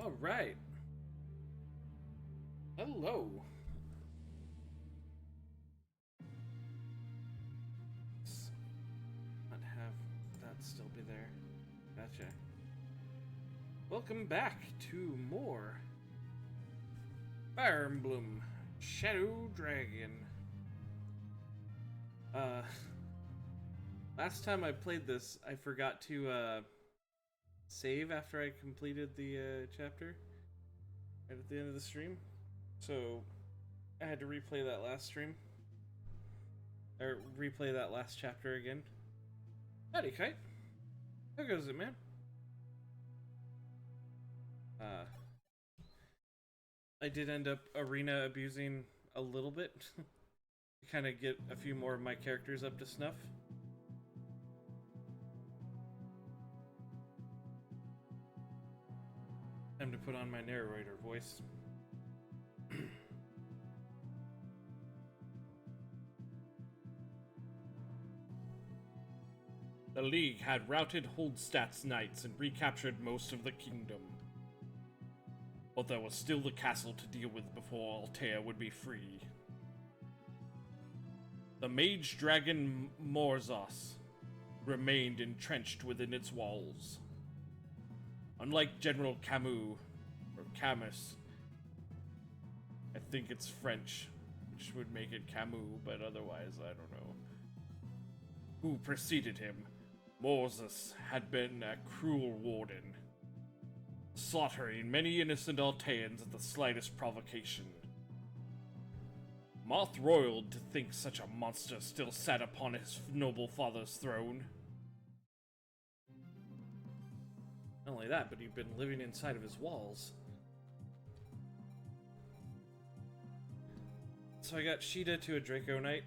All right. Hello. Let's not have that still be there. Gotcha. Welcome back to more Fire Emblem Shadow Dragon. Last time I played this, I forgot to save after I completed the chapter right at the end of the stream. So I had to replay that last stream. Or replay that last chapter again. Howdy, Kite. How goes it, man? I did end up arena abusing a little bit to kind of get a few more of my characters up to snuff. Time to put on my narrator voice. The League had routed Holdstadt's knights and recaptured most of the kingdom. But there was still the castle to deal with before Altair would be free. The mage dragon Morzos remained entrenched within its walls. Unlike General Camus, or Camus, I think it's French, which would make it Camus, but otherwise I don't know, who preceded him, Morzos had been a cruel warden, slaughtering many innocent Alteans at the slightest provocation. Marth roiled to think such a monster still sat upon his noble father's throne. Not only that, but he'd been living inside of his walls. So I got Sheeta to a Draco Knight.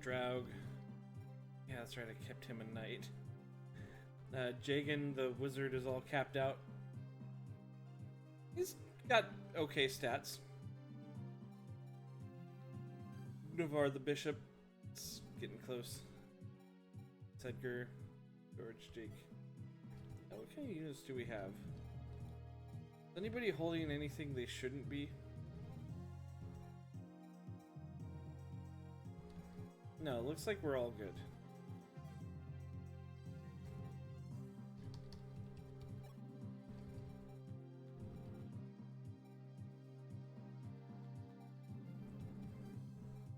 Draug. Yeah, that's right, I kept him a knight. Jagan, the wizard, is all capped out. He's got okay stats. Navarre, the bishop, it's getting close. Sedgar, George, Jake. Now, what kind of units do we have? Is anybody holding anything they shouldn't be? No, it looks like we're all good.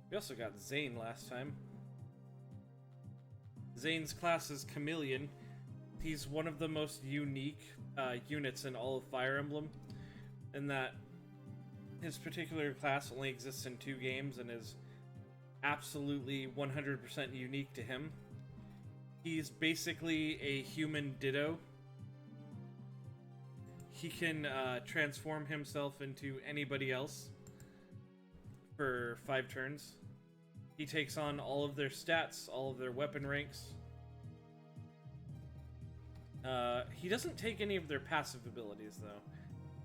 We also got Zane last time. Zane's class is Chameleon. He's one of the most unique units in all of Fire Emblem, in that his particular class only exists in 2 games and is absolutely 100% unique to him. He's basically a human Ditto. He can transform himself into anybody else for 5 turns. He takes on all of their stats, all of their weapon ranks. He doesn't take any of their passive abilities, though.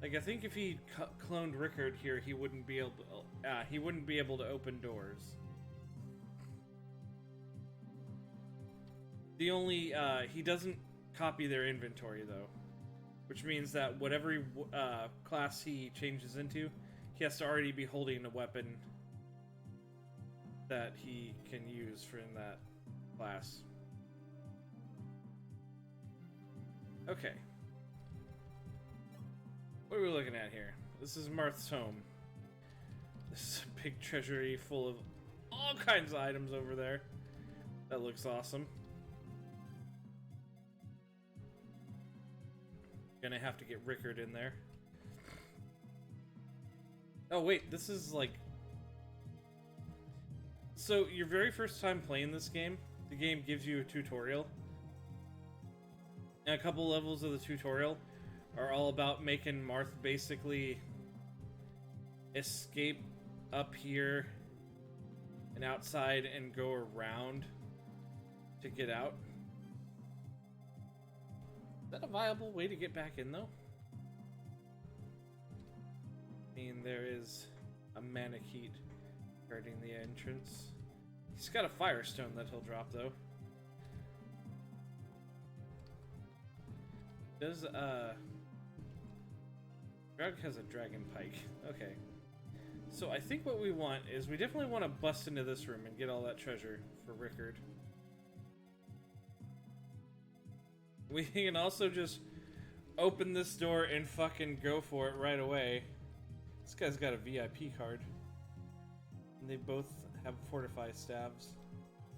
Like, I think if he cloned Rickard here, he wouldn't be able to open doors. The only he doesn't copy their inventory, though, which means that whatever class he changes into, he has to already be holding a weapon that he can use for in that class. Okay. What are we looking at here? This is Marth's home. This is a big treasury full of all kinds of items over there. That looks awesome. Gonna have to get Rickard in there. Oh wait, this is like... So, your very first time playing this game, the game gives you a tutorial. And a couple levels of the tutorial are all about making Marth basically escape up here and outside and go around to get out. Is that a viable way to get back in, though? I mean, there is a Manakete guarding the entrance. He's got a Firestone that he'll drop, though. Does, Draug has a Dragon Pike. Okay. So I think what we want is, we definitely want to bust into this room and get all that treasure for Rickard. We can also just open this door and fucking go for it right away. This guy's got a VIP card. And they both have fortify staves.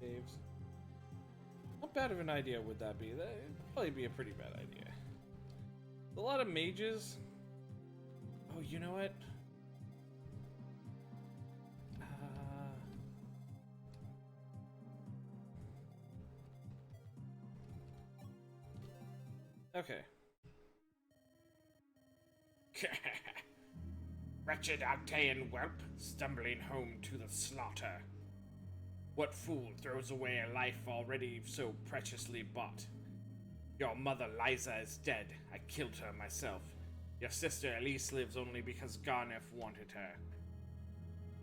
Saves. How bad of an idea would that be? That'd probably be a pretty bad idea. A lot of mages. Oh, you know what? Okay. Wretched Altean whelp, stumbling home to the slaughter. What fool throws away a life already so preciously bought? Your mother Liza is dead. I killed her myself. Your sister Elise lives only because Garneth wanted her.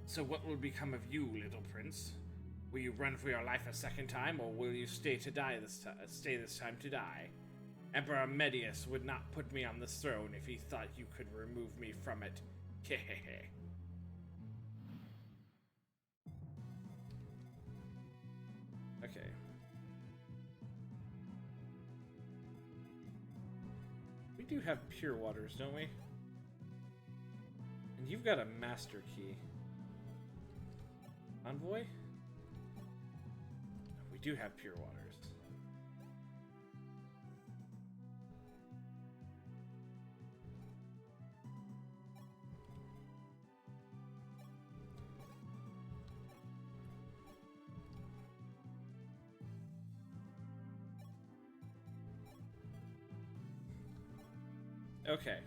So what will become of you, little prince? Will you run for your life a second time, or will you stay this time to die? Emperor Medius would not put me on this throne if he thought you could remove me from it. Hehehe. Okay. We do have pure waters, don't we? And you've got a master key. Envoy? We do have pure waters. Okay.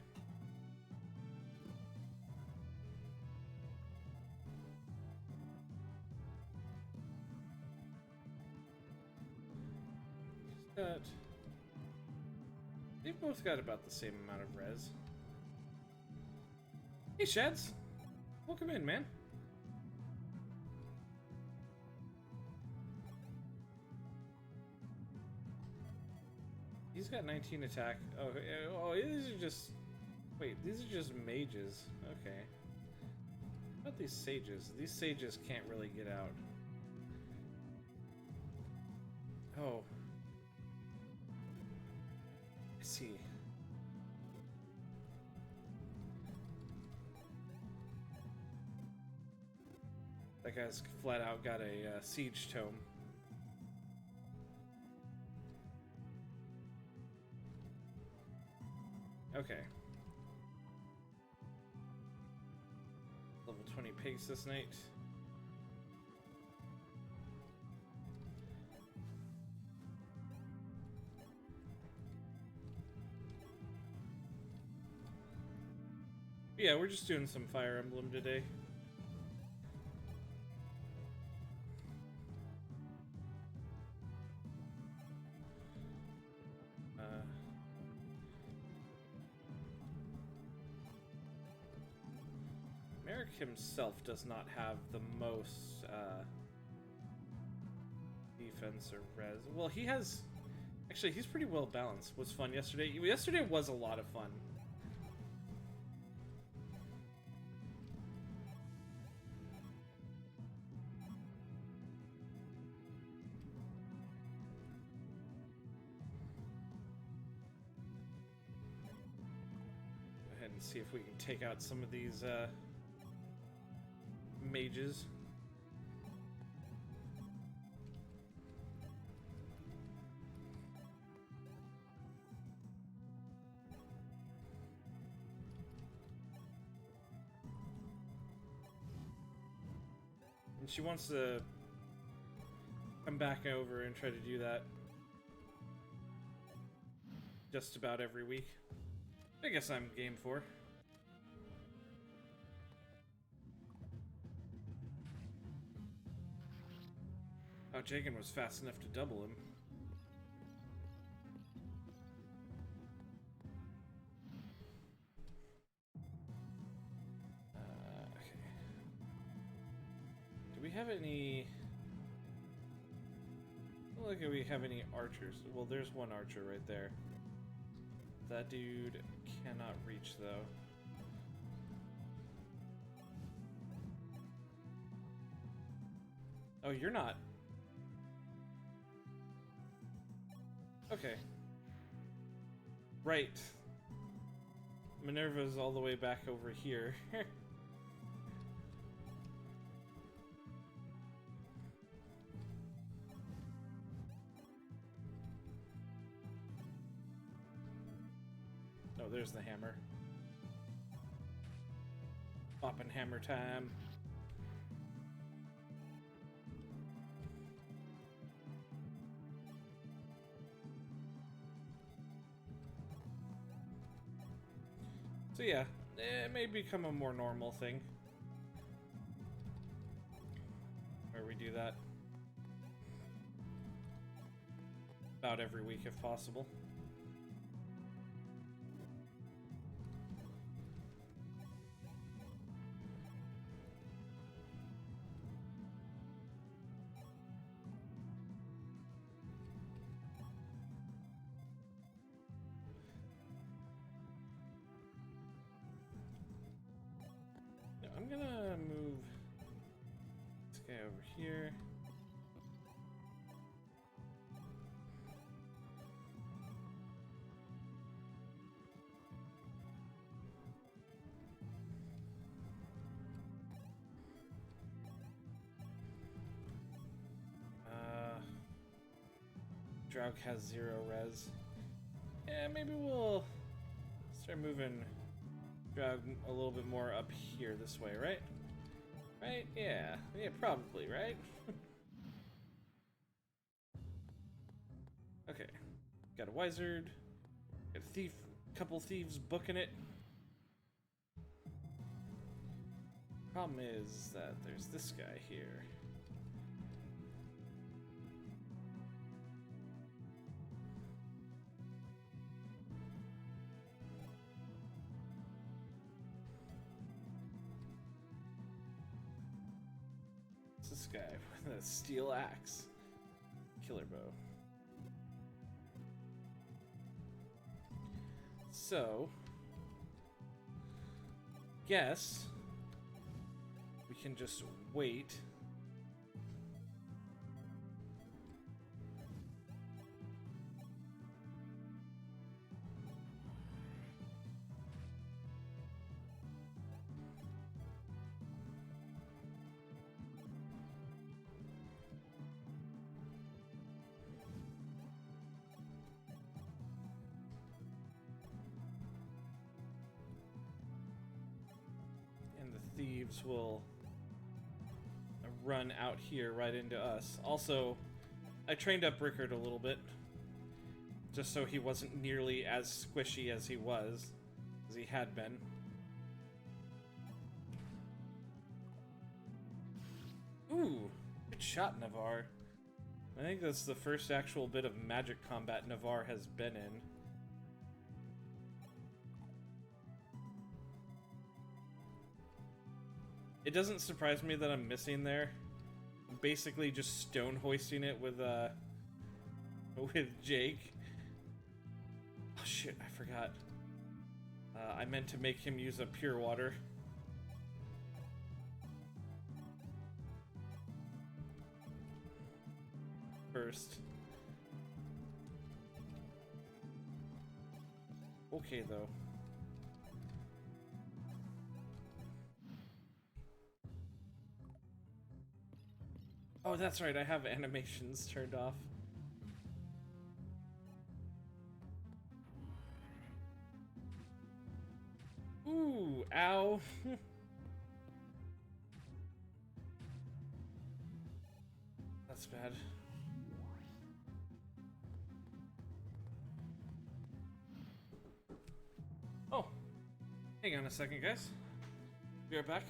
They've both got about the same amount of res. Hey, Shads. Welcome in, man. He's got 19 attack. Oh, these are just... Wait, these are just mages. Okay. What about these sages? These sages can't really get out. Oh. I see. That guy's flat out got a siege tome. Okay. Level 20 pigs this night. Yeah, we're just doing some Fire Emblem today. Merrick himself does not have the most defense or res. Well, he has... Actually, he's pretty well balanced. Was fun yesterday. Yesterday was a lot of fun. Go ahead and see if we can take out some of these mages. And she wants to come back over and try to do that just about every week. I guess I'm game for. Oh, Jagan was fast enough to double him. Okay. Do we have any... I don't look like we have any archers. Well, there's one archer right there. That dude cannot reach, though. Oh, you're not. Okay. Right. Minerva's all the way back over here. Oh, there's the hammer. Poppin' hammer time. So yeah, it may become a more normal thing. Where we do that about every week if possible. I'm gonna move this guy over here. Draug has 0 res. Yeah, maybe we'll start moving Draug a little bit more up here this way, right? Right? Yeah. Yeah, probably, right? Okay. Got a wizard. Got a thief. Couple thieves booking it. Problem is that there's this guy here. This guy with a steel axe. Killer bow. So, guess we can just wait. Thieves will run out here right into us. Also, I trained up Rickard a little bit, just so he wasn't nearly as squishy as he had been. Ooh, good shot, Navarre. I think that's the first actual bit of magic combat Navarre has been in. It doesn't surprise me that I'm missing there. I'm basically just stone hoisting it with Jake. Oh shit, I forgot. I meant to make him use a pure water. First. Okay though. Oh, that's right, I have animations turned off. Ooh, ow. That's bad. Oh, hang on a second, guys. Be right back.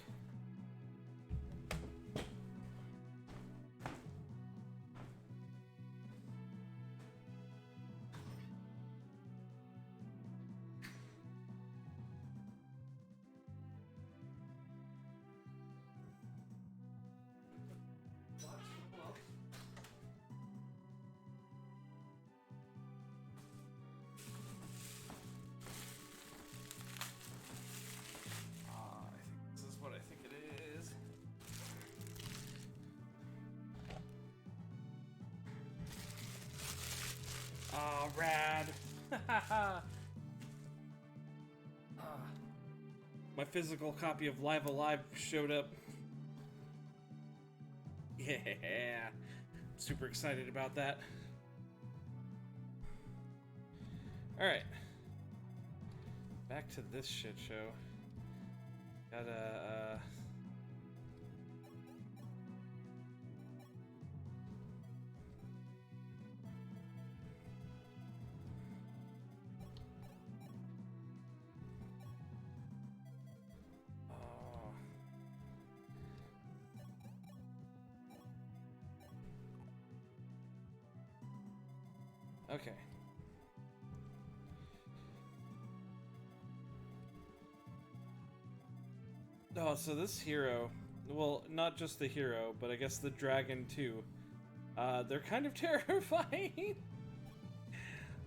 I think this is what I think My physical copy of Live Alive showed up. Yeah, super excited about that. Alright. Back to this shit show. Gotta, okay. Oh, so this hero, well, not just the hero, but I guess the dragon too. They're kind of terrifying.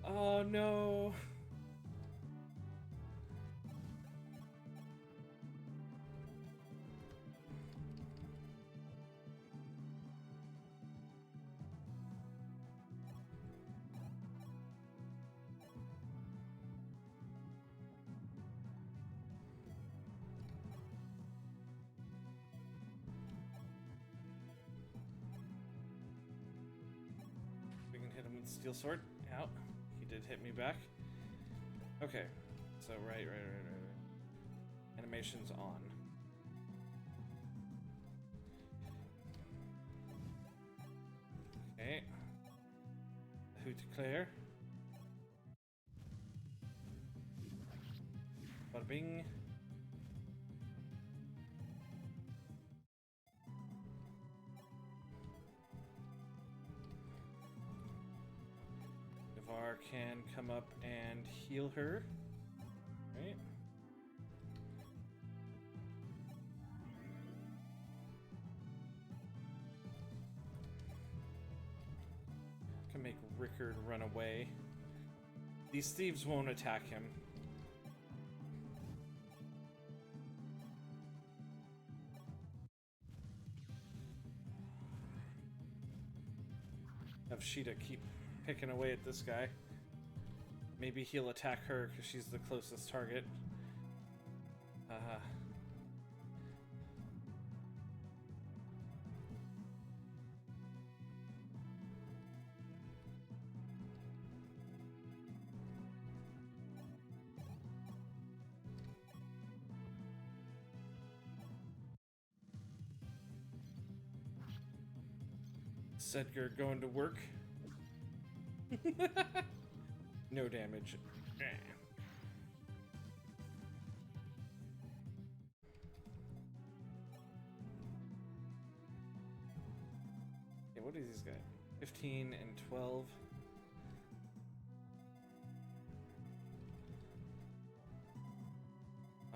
Oh no. We can hit him with the steel sword. Out. He did hit me back. Okay. So right. Animation's on. Okay. Who to clear? Bada bing. Navar can come up and heal her. Right. Can make Rickard run away. These thieves won't attack him. Have Sheeta keep picking away at this guy. Maybe he'll attack her because she's the closest target. Sedgar going to work. No damage. Okay, what are these guys? 15 and 12.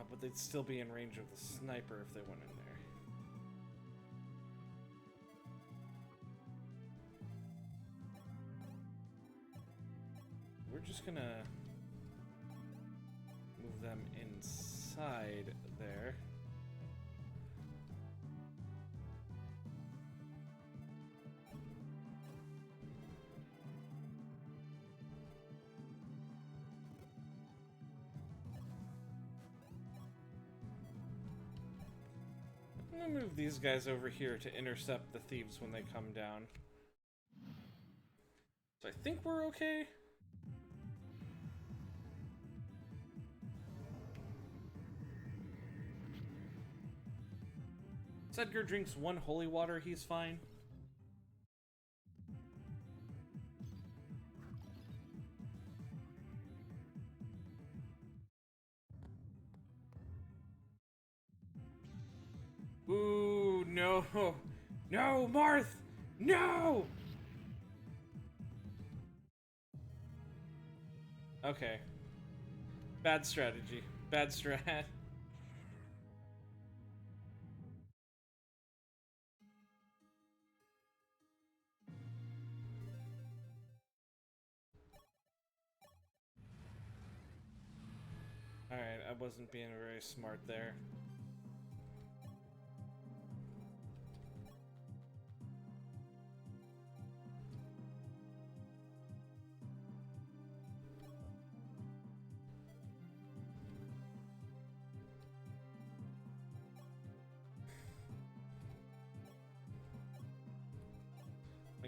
But they'd still be in range of the sniper if they went in there. We're just gonna move them inside there. I'm gonna move these guys over here to intercept the thieves when they come down. So I think we're okay. Sedgar drinks 1 holy water, he's fine. Ooh, no. No, Marth! No! Okay. Bad strategy. Bad strat. Alright, I wasn't being very smart there.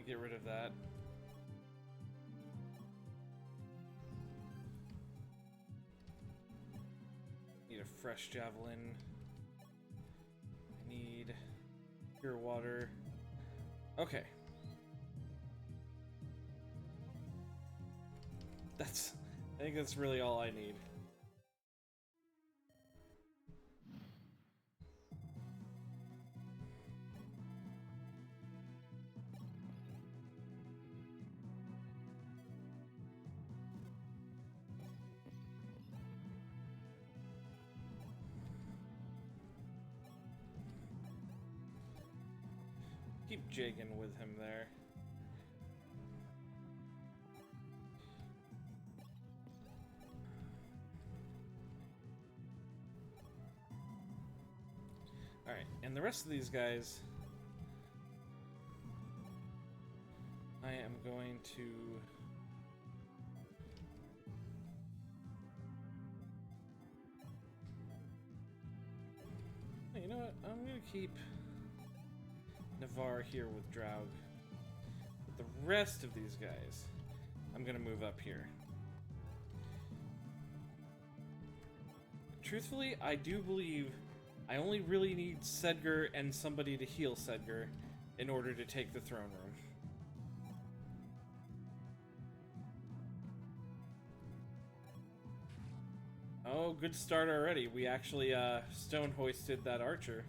get rid of that. Need a fresh javelin. I need pure water. Okay. I think that's really all I need. Keep jigging with him there. Alright, and the rest of these guys, I am going to... You know what? I'm going to keep Navarre here with Draug. But the rest of these guys, I'm going to move up here. Truthfully, I do believe I only really need Sedgar and somebody to heal Sedgar in order to take the throne room. Oh, good start already. We actually stone hoisted that archer.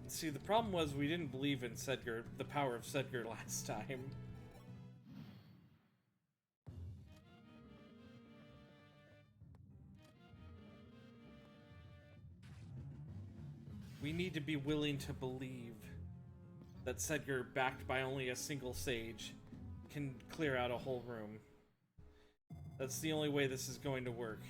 See, the problem was we didn't believe in Sedgar, the power of Sedgar last time. We need to be willing to believe that Sedgar, backed by only a single sage, can clear out a whole room. That's the only way this is going to work.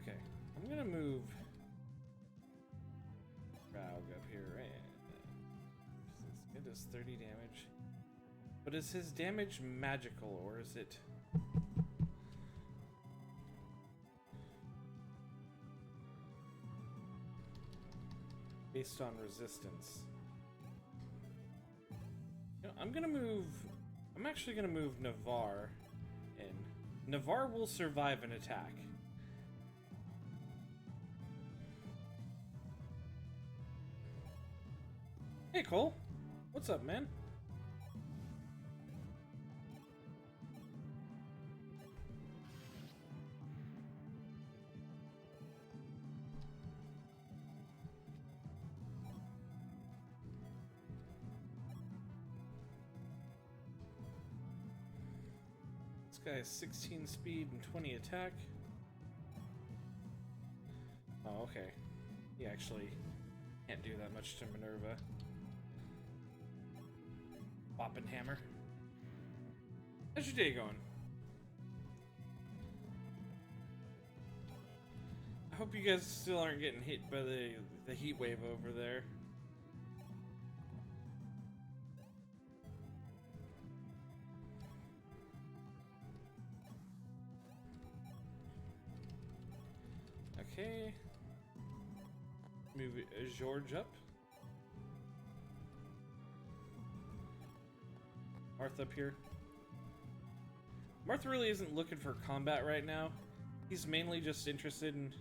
Okay, I'm gonna move Draug up here, right? It does 30 damage. But is his damage magical, or is it... based on resistance? You know, I'm actually gonna move Navarre in. Navarre will survive an attack. Hey Cole, what's up, man? This guy has 16 speed and 20 attack. Oh, okay. He actually can't do that much to Minerva. Oppenhammer. How's your day going? I hope you guys still aren't getting hit by the heat wave over there. Okay. Move George up. Marth up here. Marth really isn't looking for combat right now. He's mainly just interested in...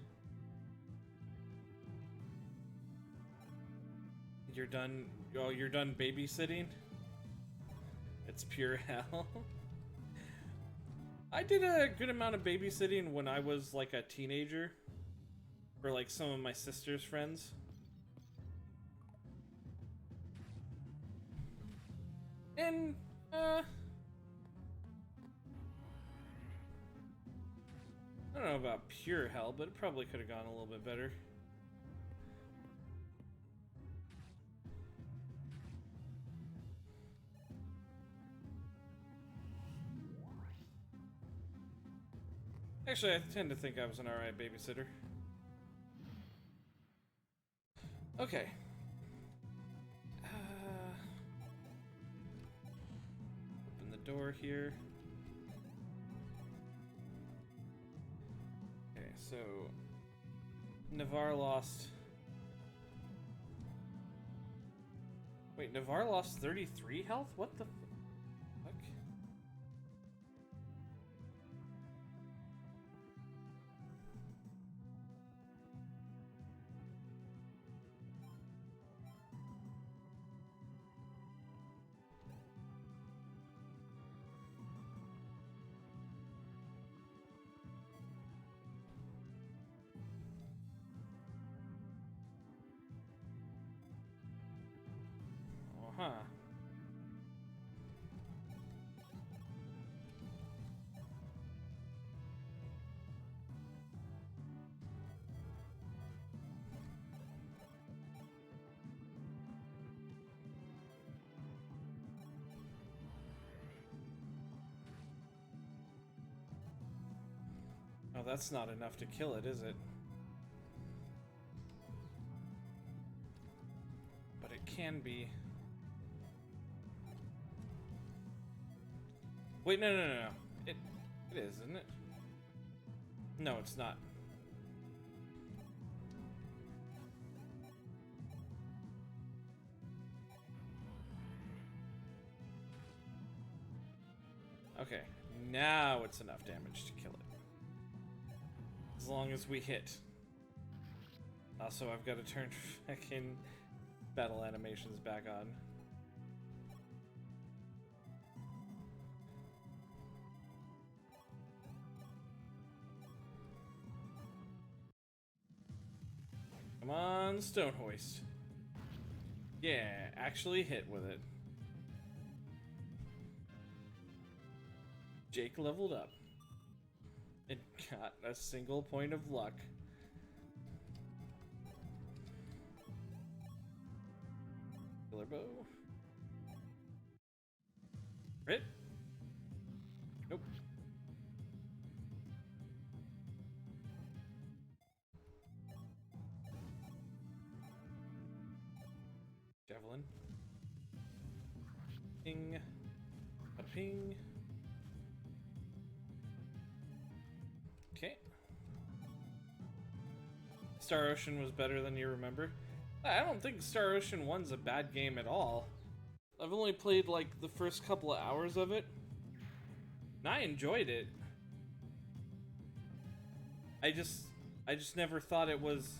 You're done... Oh, you're done babysitting? It's pure hell. I did a good amount of babysitting when I was like a teenager. For like some of my sister's friends. And... I don't know about pure hell, but it probably could have gone a little bit better. Actually, I tend to think I was an alright babysitter. Okay. Open the door here. Okay, so Navarre lost. Wait, Navarre lost 33 health? What the fuck? Huh. Oh, that's not enough to kill it, is it? But it can be. Wait, no. It is, isn't it? No, it's not. Okay, now it's enough damage to kill it. As long as we hit. Also, I've got to turn fucking battle animations back on. Come on, Stone Hoist. Yeah, actually hit with it. Jake leveled up. It got a single point of luck. Killer bow. Crit? Nope. Javelin. Ping. A ping. Okay. Star Ocean was better than you remember. I don't think Star Ocean 1's a bad game at all. I've only played like the first couple of hours of it, and I enjoyed it. I just never thought it was.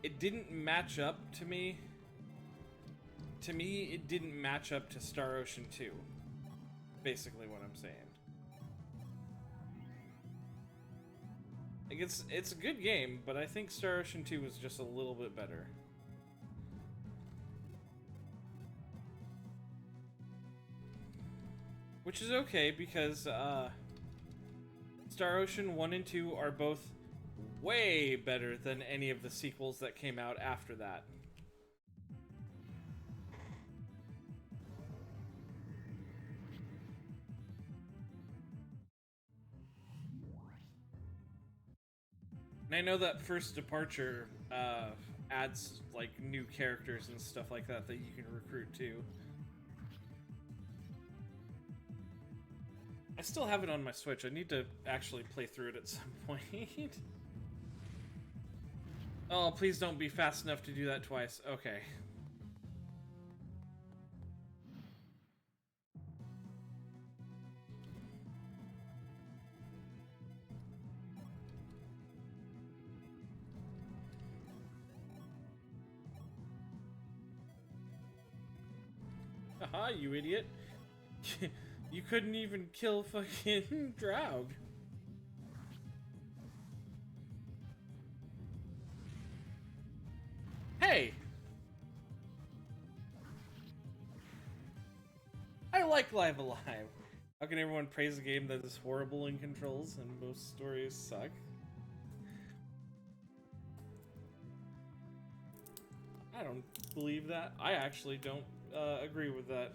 It didn't match up to me. To me, it didn't match up to Star Ocean 2. Basically, what I'm saying. Like it's a good game, but I think Star Ocean 2 was just a little bit better. Which is okay because Star Ocean 1 and 2 are both way better than any of the sequels that came out after that. And I know that First Departure adds like new characters and stuff like that that you can recruit too. I still have it on my Switch. I need to actually play through it at some point. Oh, please don't be fast enough to do that twice. Okay. Haha, you idiot. You couldn't even kill fucking Draug. Hey! I like Live Alive. How can everyone praise a game that is horrible in controls and most stories suck? I don't believe that. I actually don't agree with that.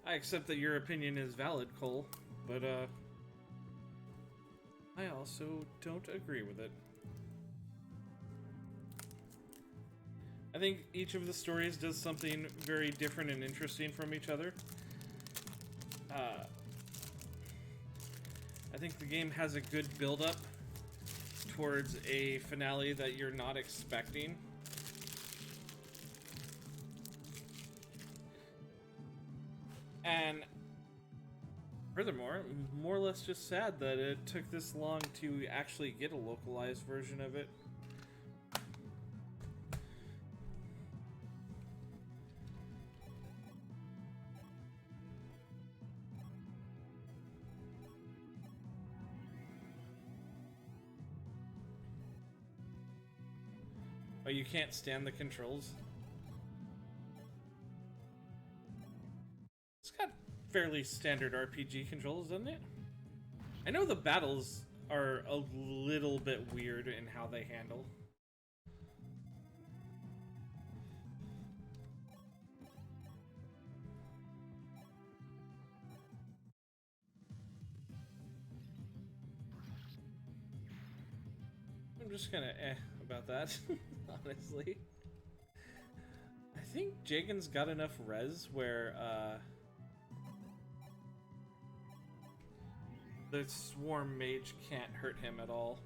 I accept that your opinion is valid, Cole, but I also don't agree with it. I think each of the stories does something very different and interesting from each other. I think the game has a good build-up towards a finale that you're not expecting. And furthermore, more or less just sad that it took this long to actually get a localized version of it. Oh, you can't stand the controls? It's got fairly standard RPG controls, doesn't it? I know the battles are a little bit weird in how they handle. I'm just kinda about that, honestly. I think Jagen's got enough res where, the Swarm Mage can't hurt him at all.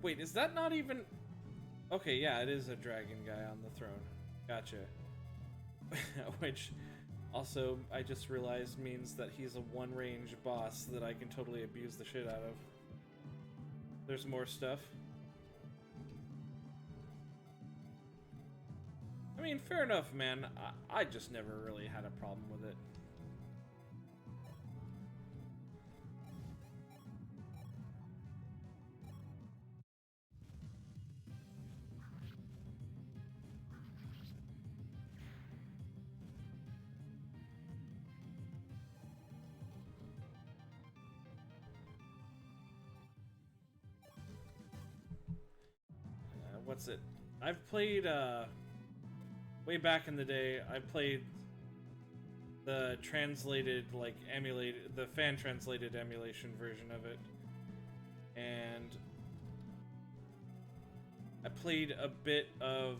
Wait, is that not even... Okay, yeah, it is a dragon guy on the throne. Gotcha. Which, also, I just realized means that he's a one-range boss that I can totally abuse the shit out of. There's more stuff. I mean, fair enough, man. I just never really had a problem with it. What's it? I've played, way back in the day, I played the translated, like, emulated, the fan-translated emulation version of it. And I played a bit of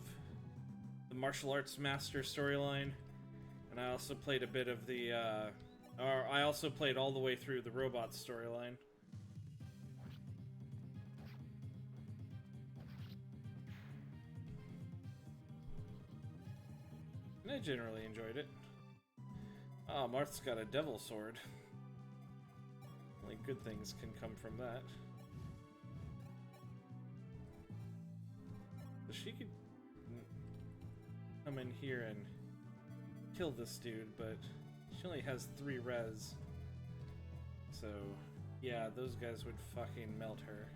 the martial arts master storyline, and I also played a bit of the, or I also played all the way through the robot storyline. And I generally enjoyed it. Ah, Marth's got a devil sword. Only good things can come from that. So she could come in here and kill this dude, but she only has 3 res. So, yeah, those guys would fucking melt her.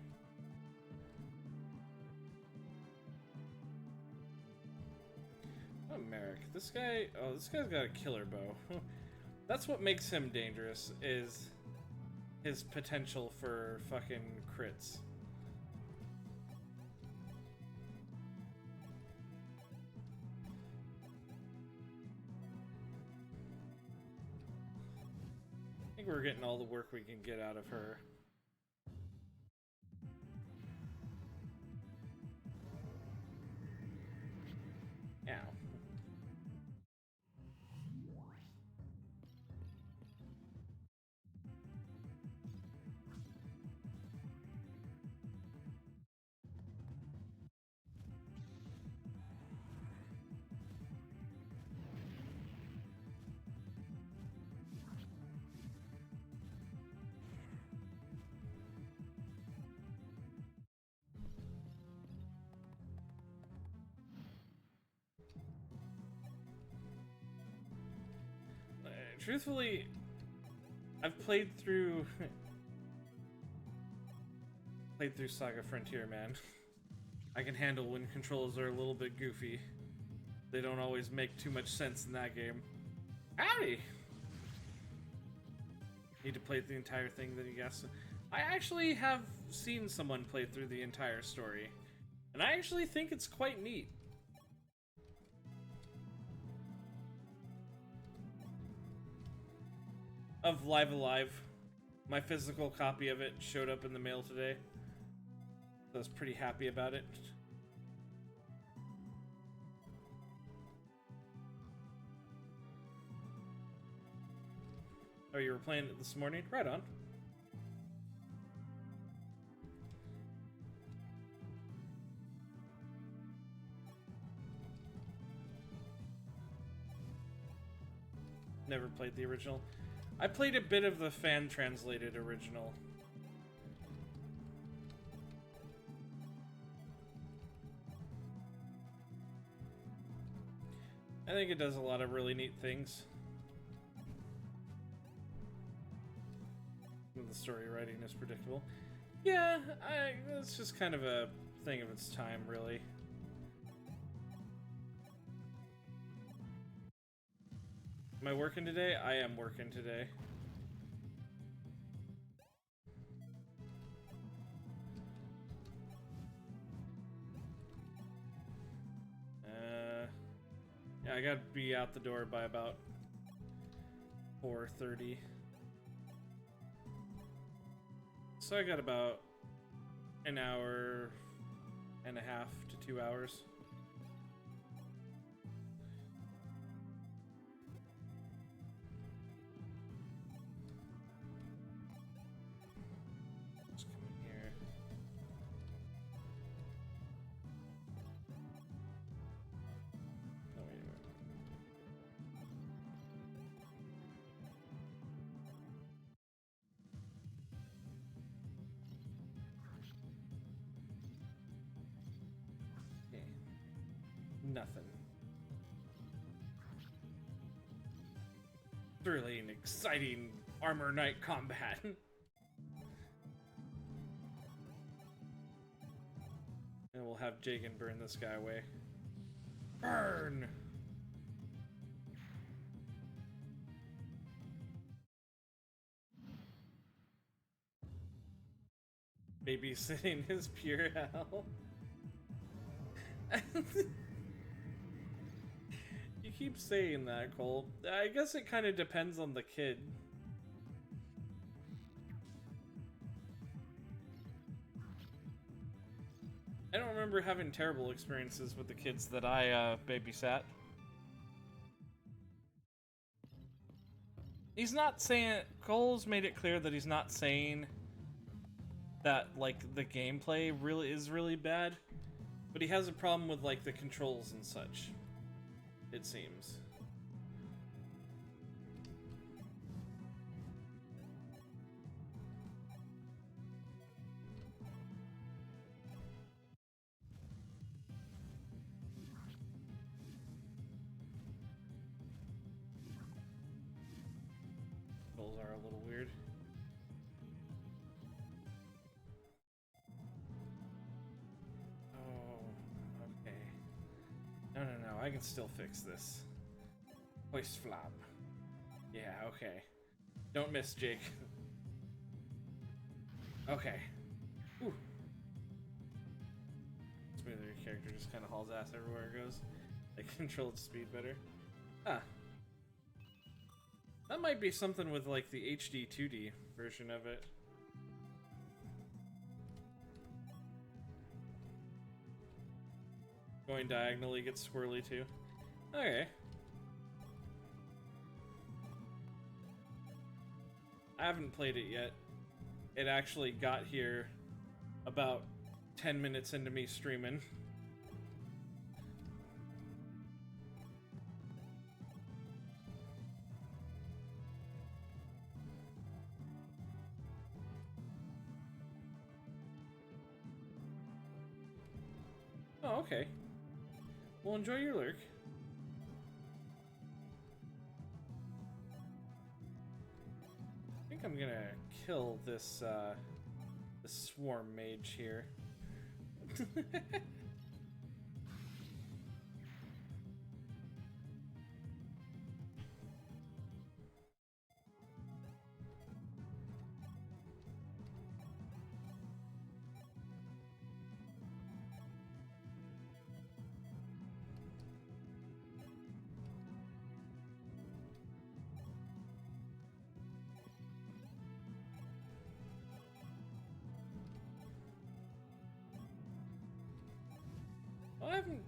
Oh, Merrick. This guy... Oh, this guy's got a killer bow. That's what makes him dangerous, is his potential for fucking crits. I think we're getting all the work we can get out of her. Ow. Truthfully, I've played through Saga Frontier, man. I can handle when controls are a little bit goofy. They don't always make too much sense in that game. Howdy! Need to play the entire thing, then you guess. I actually have seen someone play through the entire story, and I actually think it's quite neat. Of Live Alive, my physical copy of it showed up in the mail today. I was pretty happy about it. Oh, you were playing it this morning? Right on. Never played the original. I played a bit of the fan-translated original. I think it does a lot of really neat things. The story writing is predictable. Yeah, it's just kind of a thing of its time, really. Am I working today? I am working today. Yeah, I gotta be out the door by about 4:30. So I got about an hour and a half to 2 hours. Just come in here. Oh, wait a minute. Okay. Nothing. Thrilling, exciting armor knight combat. And we'll have Jagan burn this guy away. Burn! Babysitting is pure hell. You keep saying that, Cole. I guess it kind of depends on the kid. I don't remember having terrible experiences with the kids that I babysat. He's not saying... Cole's made it clear that he's not saying that, like, the gameplay is really bad. But he has a problem with, like, the controls and such. It seems. Controls are a little weird. No, I can still fix this. Hoist flap. Yeah, okay. Don't miss, Jake. Okay. Ooh. Smoother character just kind of hauls ass everywhere it goes. They control its speed better. Ah. That might be something with, like, the HD 2D version of it. Going diagonally gets squirrely too. Okay. I haven't played it yet. It actually got here about 10 minutes into me streaming. Oh, okay. Well, enjoy your lurk. I think I'm gonna kill this, this swarm mage here.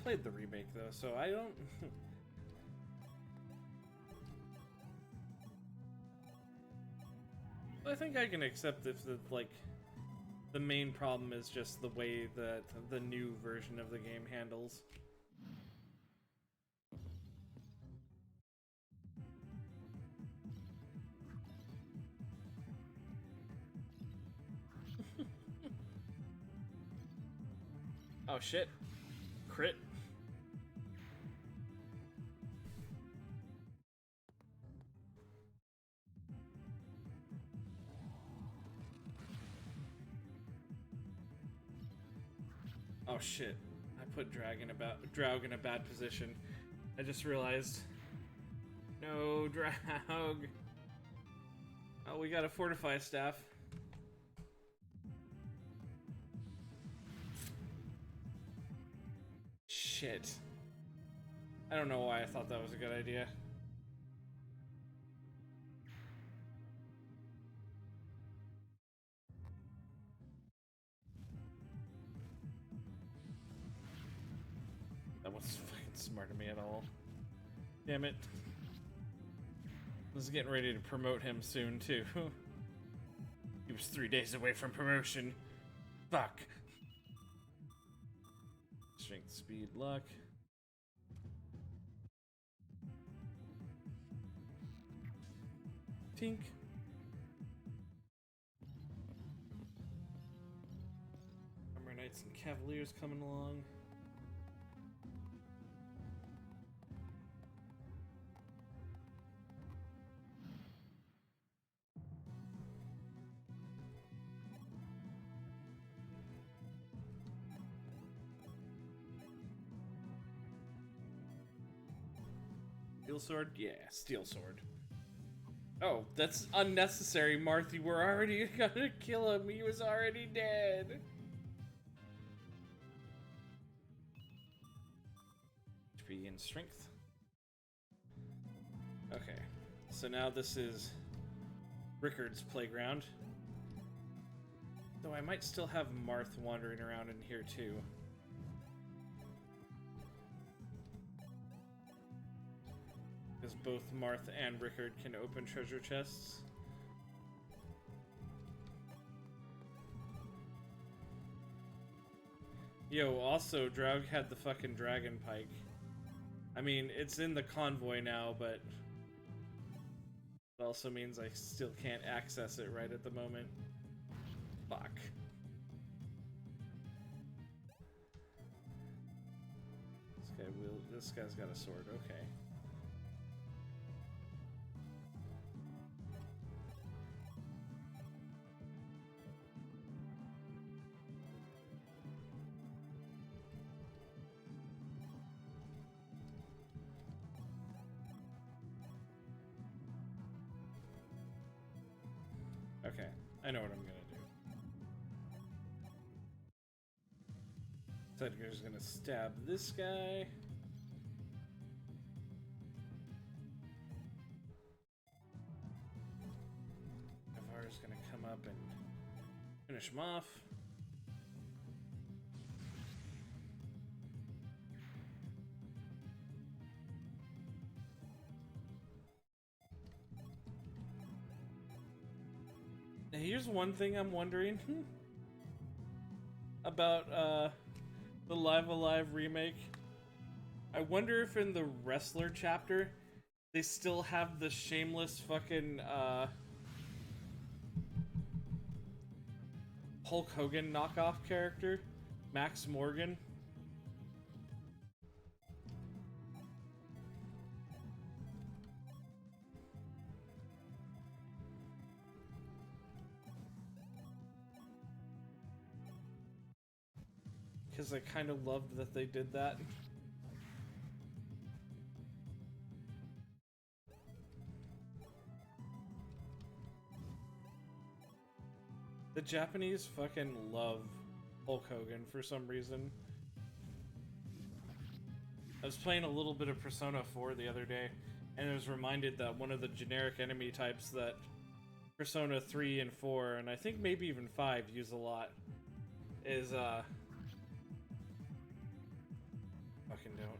played the remake though, so I don't. I think I can accept if the main problem is just the way that the new version of the game handles. Oh shit. Crit. Oh shit. I put Draug in a bad position. I just realized. No, Draug. Oh, we got a fortify staff. Shit. I don't know why I thought that was a good idea. That wasn't fucking smart of me at all. Damn it. I was getting ready to promote him soon, too. He was 3 days away from promotion. Fuck. Strength, speed, luck. Tink. Armor Knights and Cavaliers coming along. Steel sword? Yeah, steel sword. Oh, that's unnecessary, Marth. You were already gonna kill him. He was already dead. HP and strength. Okay, so now this is Rickard's playground. Though I might still have Marth wandering around in here too. Because both Marth and Rickard can open treasure chests. Yo, also, Draug had the fucking dragon pike. I mean, it's in the convoy now, but it also means I still can't access it right at the moment. Fuck. This guy's got a sword, okay. Okay, I know what I'm gonna do. Edgar's gonna stab this guy. Navarre's gonna come up and finish him off. Now here's one thing I'm wondering about the Live Alive remake. I wonder if in the wrestler chapter they still have the shameless fucking Hulk Hogan knockoff character, Max Morgan. Because I kind of loved that they did that. The Japanese fucking love Hulk Hogan for some reason. I was playing a little bit of Persona 4 the other day, and I was reminded that one of the generic enemy types that Persona 3 and 4, and I think maybe even 5 use a lot, is, oh Fucking don't.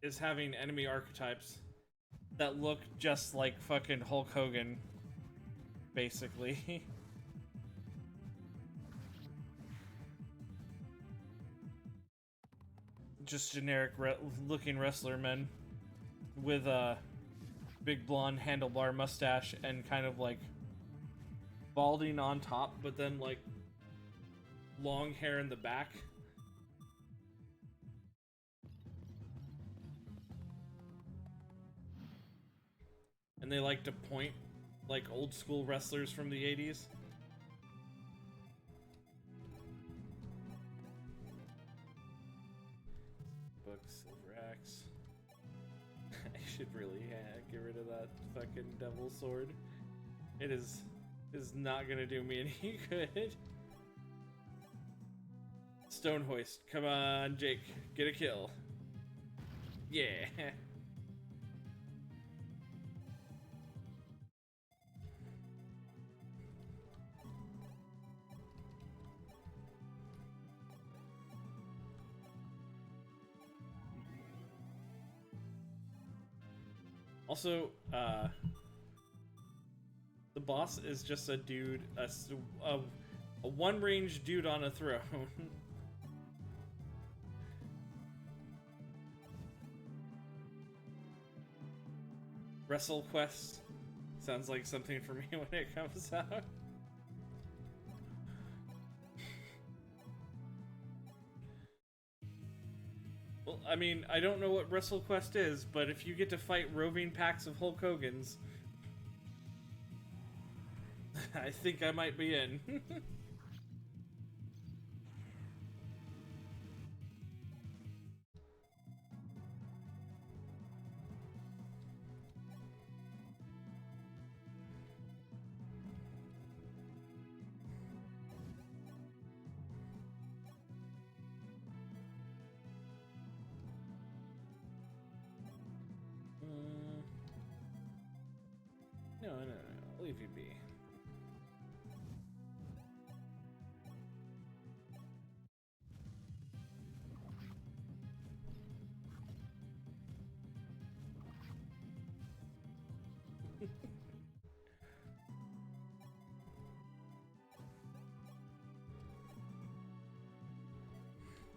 Is having enemy archetypes that look just like fucking Hulk Hogan, basically. Just generic looking wrestler men with a big blonde handlebar mustache and kind of like balding on top, but then like long hair in the back. And they like to point like old school wrestlers from the 80s. Book, silver axe. I should really get rid of that fucking devil sword. It is not gonna do me any good. Stone hoist. Come on, Jake. Get a kill. Yeah. Also, the boss is just a dude, a one-range dude on a throne. WrestleQuest sounds like something for me when it comes out. Well, I mean, I don't know what WrestleQuest is, but if you get to fight roving packs of Hulk Hogan's, I think I might be in. No, I'll leave you be.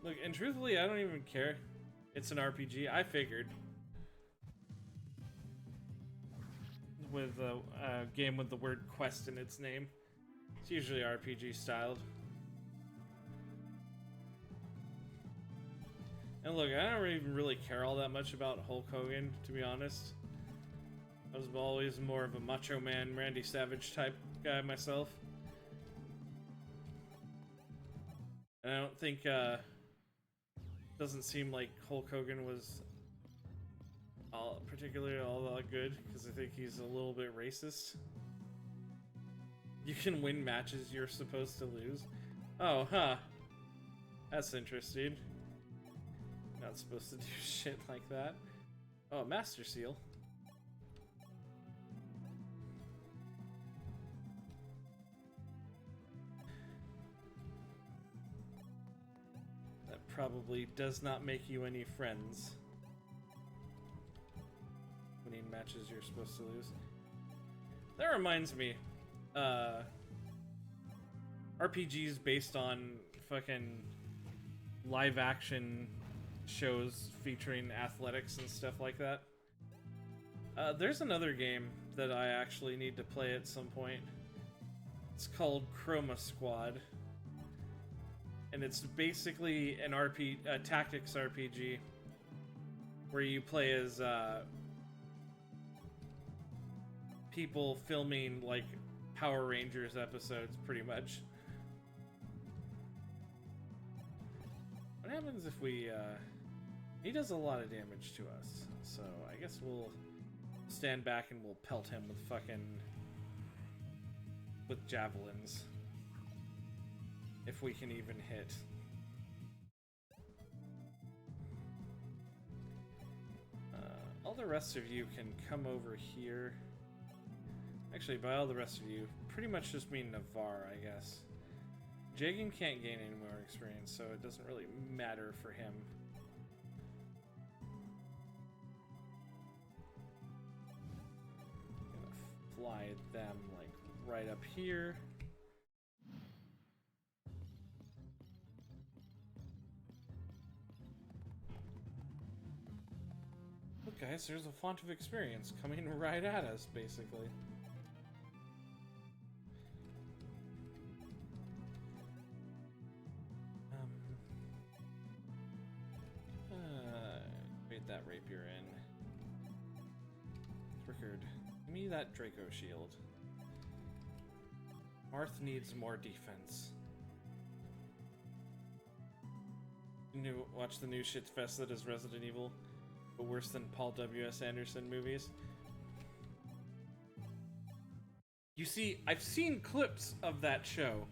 Look, and truthfully, I don't even care. It's an RPG. I figured. With a game with the word quest in its name. It's usually RPG styled. And look, I don't even really care all that much about Hulk Hogan, to be honest. I was always more of a Macho Man, Randy Savage type guy myself. And I don't think, doesn't seem like Hulk Hogan was particularly all that good, because I think he's a little bit racist. You can win matches you're supposed to lose. Oh, huh. That's interesting. Not supposed to do shit like that. Oh, Master Seal. That probably does not make you any friends. Winning matches you're supposed to lose. That reminds me, RPGs based on fucking live action shows featuring athletics and stuff like that. There's another game that I actually need to play at some point. It's called Chroma Squad. And it's basically an tactics RPG where you play as people filming like Power Rangers episodes, pretty much. What happens if we he does a lot of damage to us, so I guess we'll stand back and we'll pelt him with javelins, if we can even hit. All the rest of you can come over here. Actually, by all the rest of you, pretty much just mean Navarre, I guess. Jagan can't gain any more experience, so it doesn't really matter for him. I'm gonna fly them, like, right up here. Look, guys, there's a font of experience coming right at us, basically. Wait, that rapier in. Rickard, give me that Draco shield. Marth needs more defense. Watch the new shitfest that is Resident Evil, but worse than Paul W.S. Anderson movies. You see, I've seen clips of that show.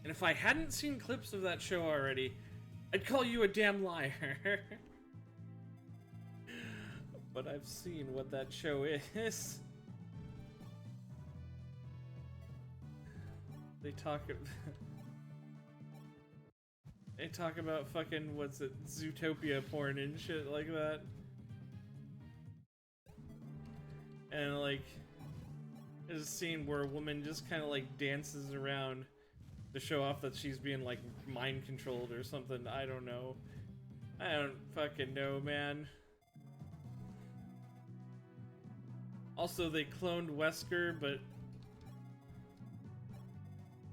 And if I hadn't seen clips of that show already, I'd call you a damn liar. But I've seen what that show is. They talk about fucking, what's it, Zootopia porn and shit like that. And like, there's a scene where a woman just kind of like dances around to show off that she's being like mind controlled or something. I don't know. I don't fucking know, man. Also, they cloned Wesker, but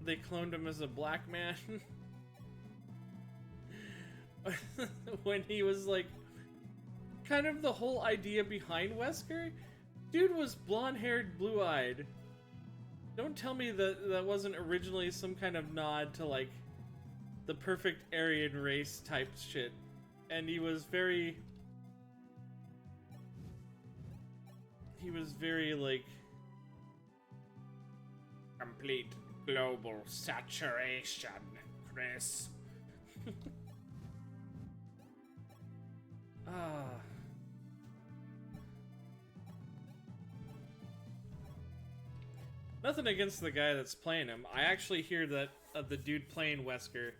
they cloned him as a black man. When he was like, kind of the whole idea behind Wesker, dude was blonde-haired, blue-eyed. Don't tell me that that wasn't originally some kind of nod to like the perfect Aryan race type shit. And he was very like complete global saturation, Chris. Nothing against the guy that's playing him. I actually hear that the dude playing Wesker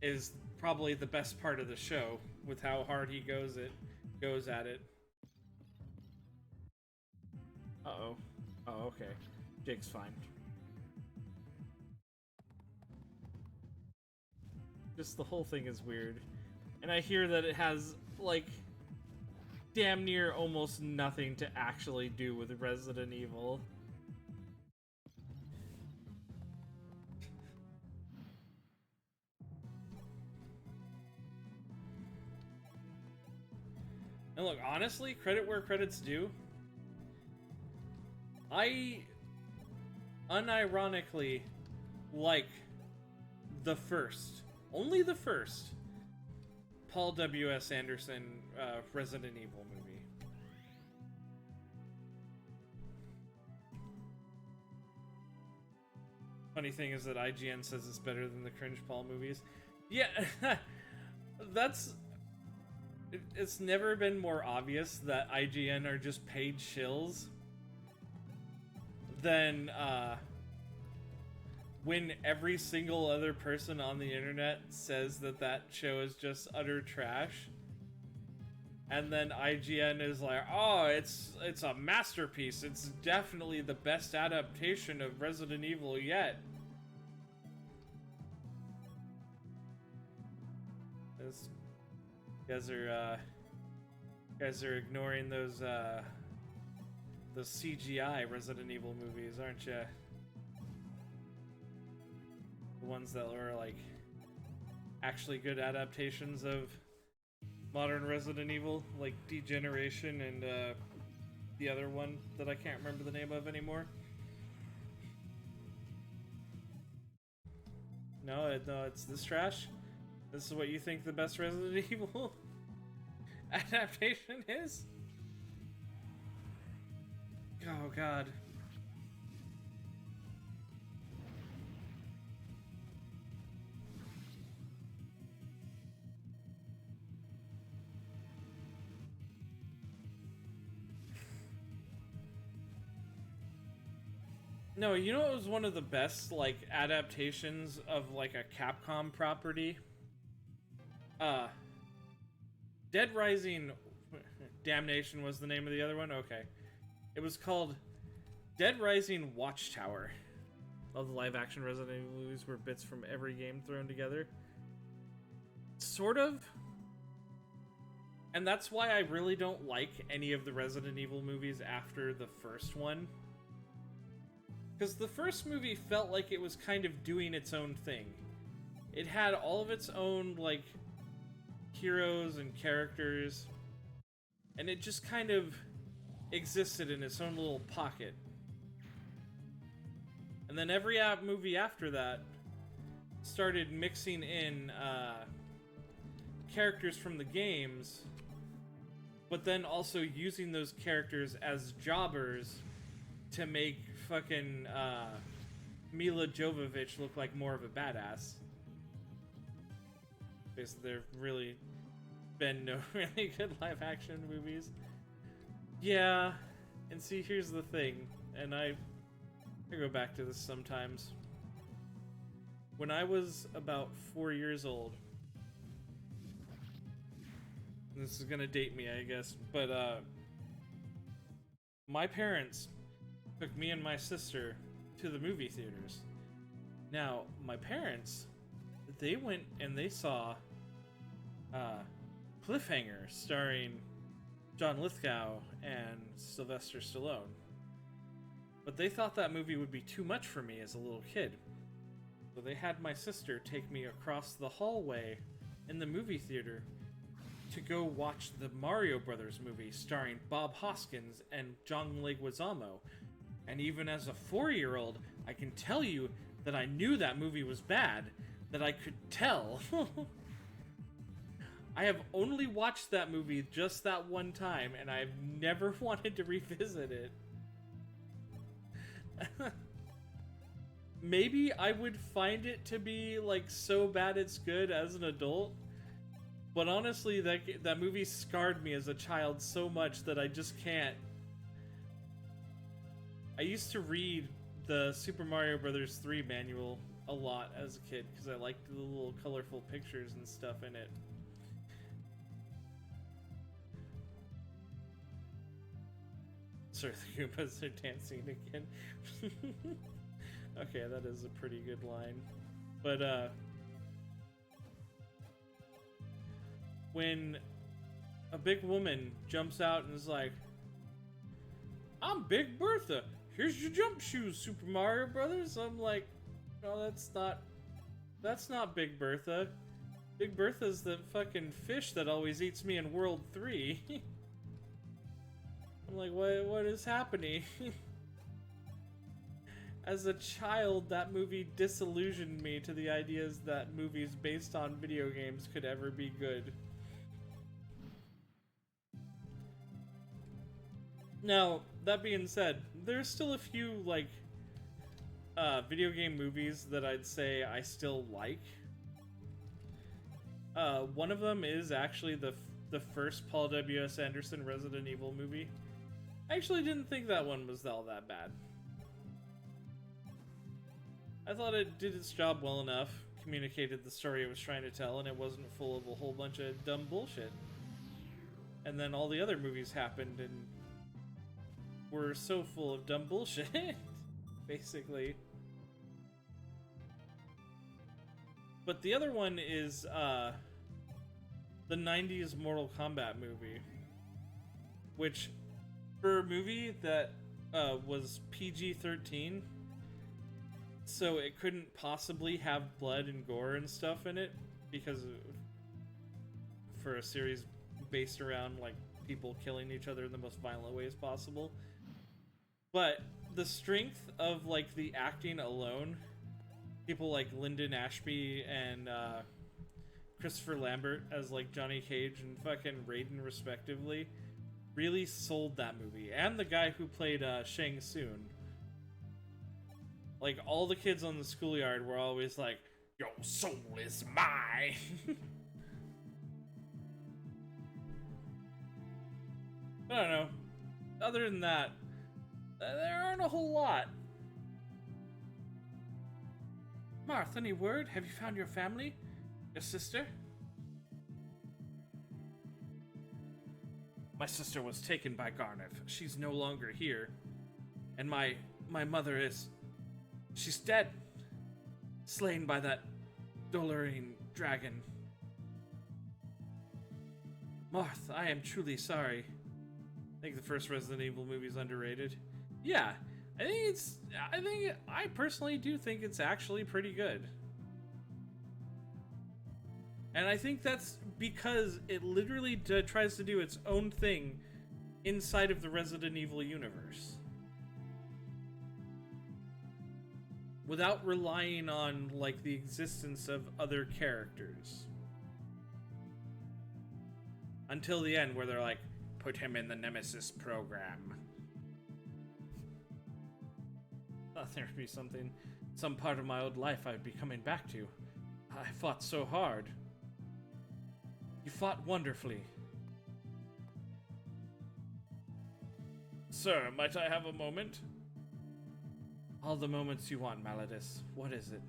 is probably the best part of the show with how hard he goes at it. Uh-oh. Oh, okay. Jake's fine. Just the whole thing is weird. And I hear that it has, like, damn near almost nothing to actually do with Resident Evil. And look, honestly, credit where credit's due. I unironically like the first, only the first, Paul W.S. Anderson Resident Evil movie. Funny thing is that IGN says it's better than the cringe Paul movies. Yeah, that's... It's never been more obvious that IGN are just paid shills than when every single other person on the internet says that that show is just utter trash. And then IGN is like, oh, it's a masterpiece. It's definitely the best adaptation of Resident Evil yet. You guys are ignoring those CGI Resident Evil movies, aren't you? The ones that were like actually good adaptations of modern Resident Evil, like Degeneration and the other one that I can't remember the name of anymore. No, it's this trash. This is what you think the best Resident Evil adaptation is? Oh god. No, you know it was one of the best like adaptations of like a Capcom property? Uh Dead Rising Damnation was the name of the other one? Okay. It was called Dead Rising Watchtower. All the live action Resident Evil movies were bits from every game thrown together. Sort of. And that's why I really don't like any of the Resident Evil movies after the first one. Because the first movie felt like it was kind of doing its own thing. It had all of its own, like, heroes and characters. And it just kind of existed in its own little pocket. And then every movie after that started mixing in characters from the games, but then also using those characters as jobbers to make fucking Mila Jovovich look like more of a badass. Because there really been no really good live action movies. Yeah, and see, here's the thing, and I go back to this sometimes. When I was about 4 years old, this is gonna date me, I guess, but my parents took me and my sister to the movie theaters. Now, my parents, they went and they saw Cliffhanger, starring John Lithgow and Sylvester Stallone. But they thought that movie would be too much for me as a little kid. So they had my sister take me across the hallway in the movie theater to go watch the Mario Brothers movie starring Bob Hoskins and John Leguizamo. And even as a 4-year-old, I can tell you that I knew that movie was bad, that I could tell. I have only watched that movie just that one time, and I've never wanted to revisit it. Maybe I would find it to be like so bad it's good as an adult, but honestly, that movie scarred me as a child so much that I just can't. I used to read the Super Mario Bros. 3 manual a lot as a kid because I liked the little colorful pictures and stuff in it. Sorry, the Goombas are dancing again. Okay, that is a pretty good line. But, when a big woman jumps out and is like, "I'm Big Bertha. Here's your jump shoes, Super Mario Brothers." I'm like, no, that's not Big Bertha. Big Bertha's the fucking fish that always eats me in World 3. I'm like, what is happening? As a child, that movie disillusioned me to the ideas that movies based on video games could ever be good. Now, that being said, there's still a few, like, video game movies that I'd say I still like. One of them is actually the first Paul W.S. Anderson Resident Evil movie. I actually didn't think that one was all that bad. I thought it did its job well enough, communicated the story it was trying to tell, and it wasn't full of a whole bunch of dumb bullshit. And then all the other movies happened and were so full of dumb bullshit, basically. But the other one is the 90s Mortal Kombat movie, which, for a movie that was PG-13, so it couldn't possibly have blood and gore and stuff in it, because for a series based around like people killing each other in the most violent ways possible. But the strength of like the acting alone, people like Lyndon Ashby and Christopher Lambert as like Johnny Cage and fucking Raiden respectively, really sold that movie. And the guy who played Shang Tsung. Like, all the kids on the schoolyard were always like, "Your soul is mine." I don't know. Other than that, there aren't a whole lot. Marth, any word? Have you found your family? Your sister? My sister was taken by Garneth. She's no longer here. And my mother is... she's dead. Slain by that Dolorine dragon. Marth, I am truly sorry. I think the first Resident Evil movie is underrated. Yeah, I personally do think it's actually pretty good. And I think that's because it literally tries to do its own thing inside of the Resident Evil universe. Without relying on, like, the existence of other characters. Until the end, where they're like, put him in the Nemesis program. Thought there'd be some part of my old life I'd be coming back to. I fought so hard. You fought wonderfully. Sir, might I have a moment? All the moments you want, Maladis. What is it?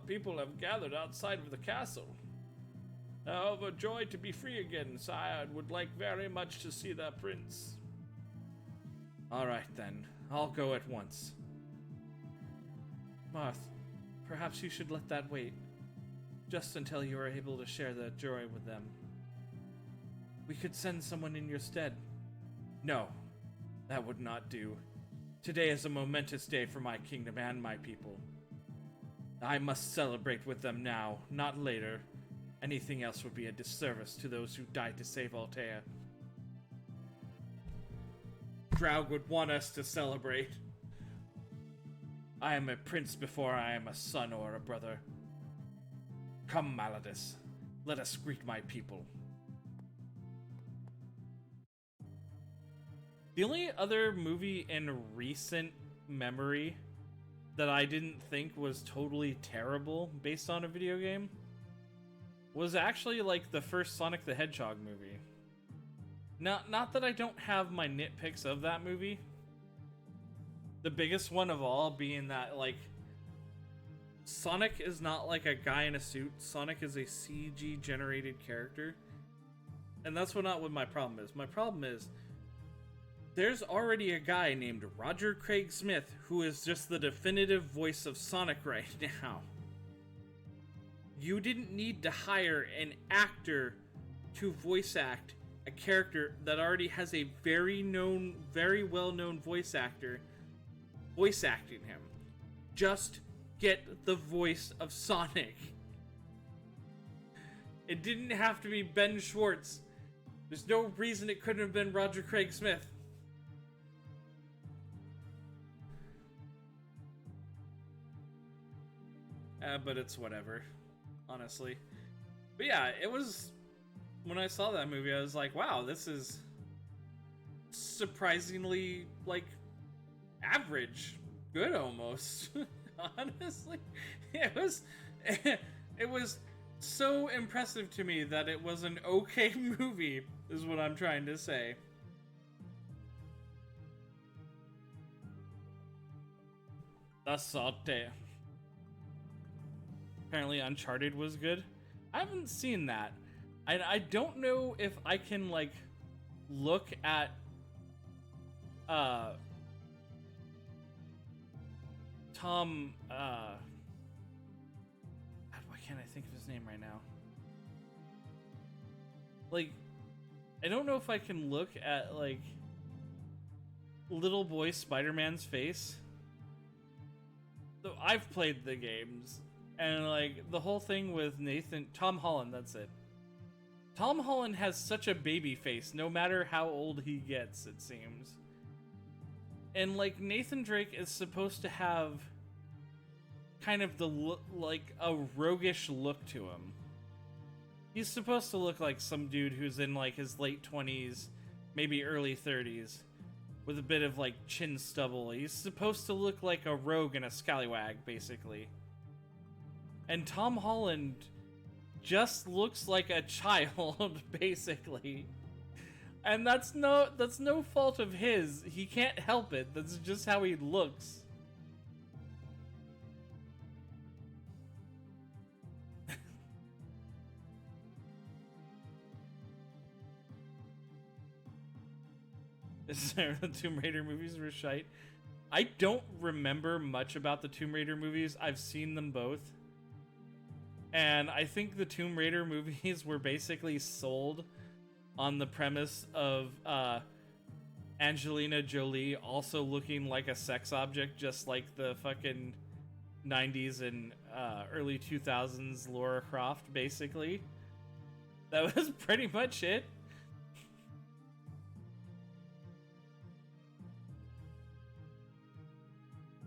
People have gathered outside of the castle. Overjoyed to be free again, sire, and would like very much to see the prince. Alright then, I'll go at once. Marth, perhaps you should let that wait. Just until you are able to share the joy with them. We could send someone in your stead. No, that would not do. Today is a momentous day for my kingdom and my people. I must celebrate with them now, not later. Anything else would be a disservice to those who died to save Altea. Draug would want us to celebrate. I am a prince before I am a son or a brother. Come, Maladis. Let us greet my people. The only other movie in recent memory that I didn't think was totally terrible based on a video game was actually, like, the first Sonic the Hedgehog movie. Not that I don't have my nitpicks of that movie. The biggest one of all being that, like, Sonic is not like a guy in a suit. Sonic is a CG generated character. And that's not what my problem is. My problem is there's already a guy named Roger Craig Smith who is just the definitive voice of Sonic right now. You didn't need to hire an actor to voice act a character that already has a very well-known voice actor voice acting him. Just get the voice of Sonic. It didn't have to be Ben Schwartz. There's no reason it couldn't have been Roger Craig Smith. But it's whatever, honestly. But yeah, it was... When I saw that movie, I was like, wow, this is surprisingly, like, average. Good, almost. Honestly. It was so impressive to me that it was an okay movie, is what I'm trying to say. That's Altea. Apparently Uncharted was good. I haven't seen that. I don't know if I can, like, look at Tom God, why can't I think of his name right now? Like, I don't know if I can look at, like, little boy Spider-Man's face. So I've played the games, and, like, the whole thing with Tom Holland, that's it. Tom Holland has such a baby face, no matter how old he gets, it seems. And, like, Nathan Drake is supposed to have kind of the look, like, a roguish look to him. He's supposed to look like some dude who's in, like, his late 20s, maybe early 30s, with a bit of, like, chin stubble. He's supposed to look like a rogue and a scallywag, basically. And Tom Holland just looks like a child, basically. And that's no fault of his. He can't help it. That's just how he looks. The Tomb Raider movies were shite. I don't remember much about the Tomb Raider movies. I've seen them both. And I think the Tomb Raider movies were basically sold on the premise of Angelina Jolie also looking like a sex object, just like the fucking 90s and early 2000s Laura Croft, basically. That was pretty much it.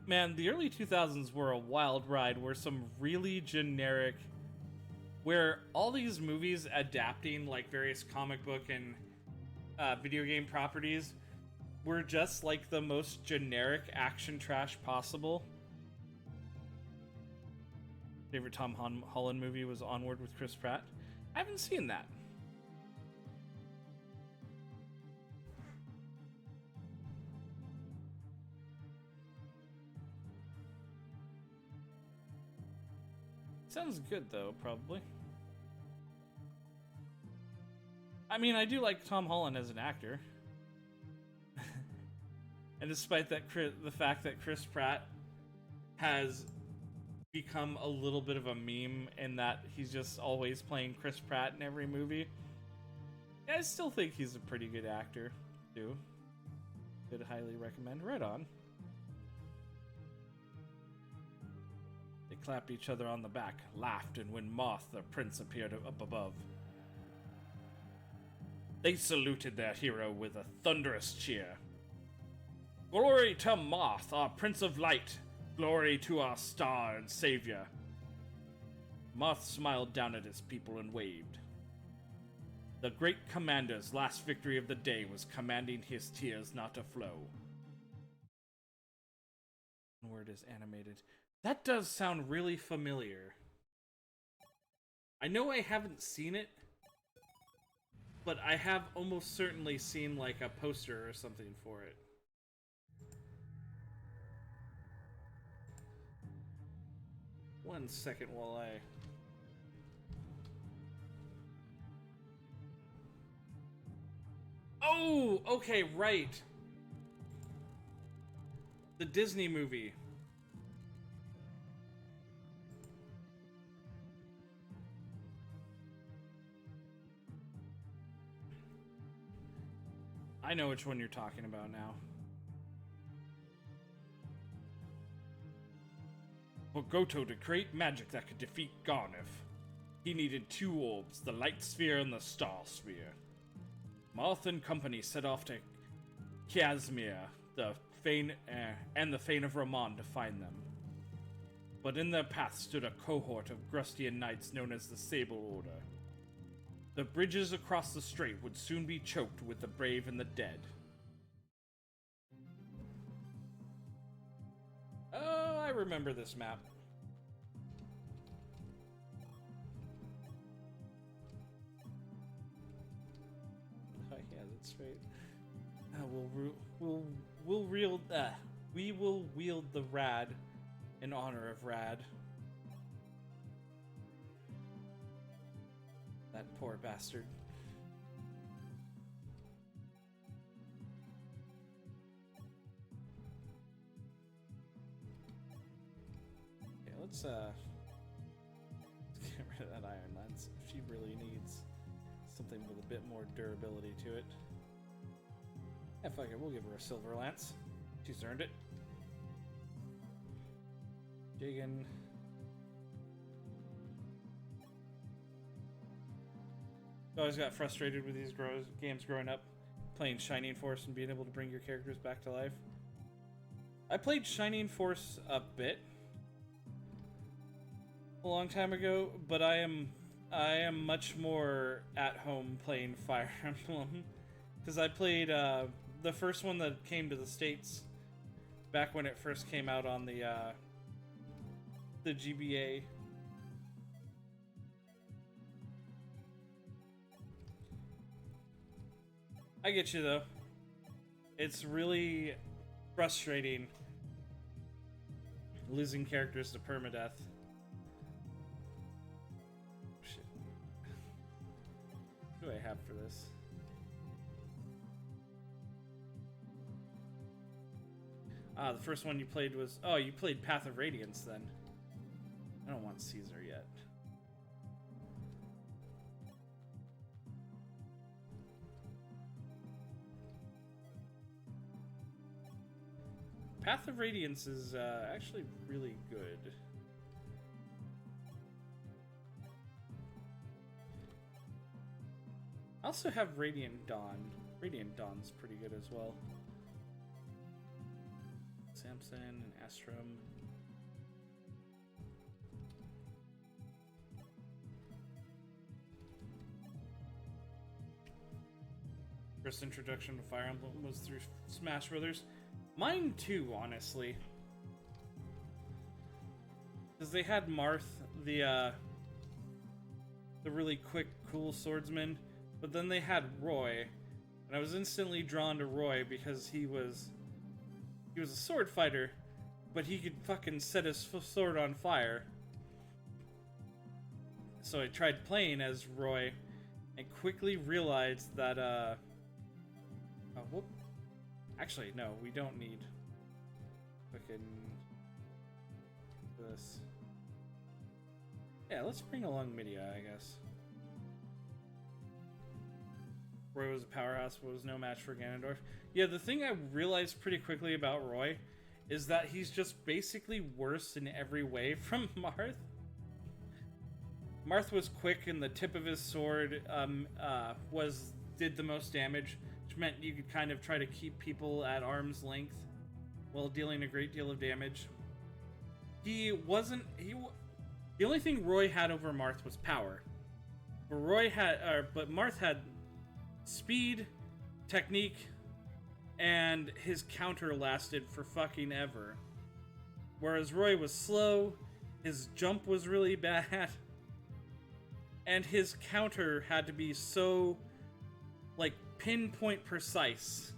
Man, the early 2000s were a wild ride where some really generic, where all these movies adapting like various comic book and video game properties were just like the most generic action trash possible. Favorite Tom Holland movie was Onward with Chris Pratt. I haven't seen that. Sounds good, though, probably. I mean, I do like Tom Holland as an actor. And despite that, the fact that Chris Pratt has become a little bit of a meme in that he's just always playing Chris Pratt in every movie, I still think he's a pretty good actor, too. Could highly recommend. Right on. They clapped each other on the back, laughed, and when Marth, the prince, appeared up above, they saluted their hero with a thunderous cheer. Glory to Marth, our Prince of Light! Glory to our star and savior! Marth smiled down at his people and waved. The great commander's last victory of the day was commanding his tears not to flow. Word is animated. That does sound really familiar. I know I haven't seen it, but I have almost certainly seen like a poster or something for it. One second while I... Oh, okay, right. The Disney movie. I know which one you're talking about now. For Goto to create magic that could defeat Garneth, he needed two orbs, the Light Sphere and the Star Sphere. Marth and company set off to Casimir, the Fane of Ramon to find them. But in their path stood a cohort of Grustian knights known as the Sable Order. The bridges across the strait would soon be choked with the brave and the dead. Oh, I remember this map. Oh, yeah, that's right. We will wield the Rad in honor of Rad. That poor bastard. Okay, let's get rid of that Iron Lance. She really needs something with a bit more durability to it. Yeah, fuck it, we'll give her a Silver Lance. She's earned it. Jagan. I always got frustrated with these games growing up, playing Shining Force and being able to bring your characters back to life. I played Shining Force a bit a long time ago, but I am much more at home playing Fire Emblem because I played the first one that came to the States back when it first came out on the GBA. I get you though. It's really frustrating losing characters to permadeath. Shit. What do I have for this? Ah, the first one you played was... Oh, you played Path of Radiance, then. I don't want Caesar yet. Path of Radiance is actually really good. I also have Radiant Dawn. Radiant Dawn's pretty good as well. Samson and Astrum. First introduction to Fire Emblem was through Smash Brothers. Mine too, honestly. Because they had Marth, the really quick, cool swordsman, but then they had Roy, and I was instantly drawn to Roy because he was a sword fighter, but he could fucking set his sword on fire. So I tried playing as Roy, and quickly realized that oh, whoop. Actually, no, we don't need fucking this. Yeah, let's bring along Midia, I guess. Roy was a powerhouse, but was no match for Ganondorf. Yeah, the thing I realized pretty quickly about Roy is that he's just basically worse in every way from Marth. Marth was quick, and the tip of his sword did the most damage, which meant you could kind of try to keep people at arm's length while dealing a great deal of damage. The only thing Roy had over Marth was power. But Marth had speed, technique, and his counter lasted for fucking ever. Whereas Roy was slow, his jump was really bad, and his counter had to be so, like, pinpoint precise.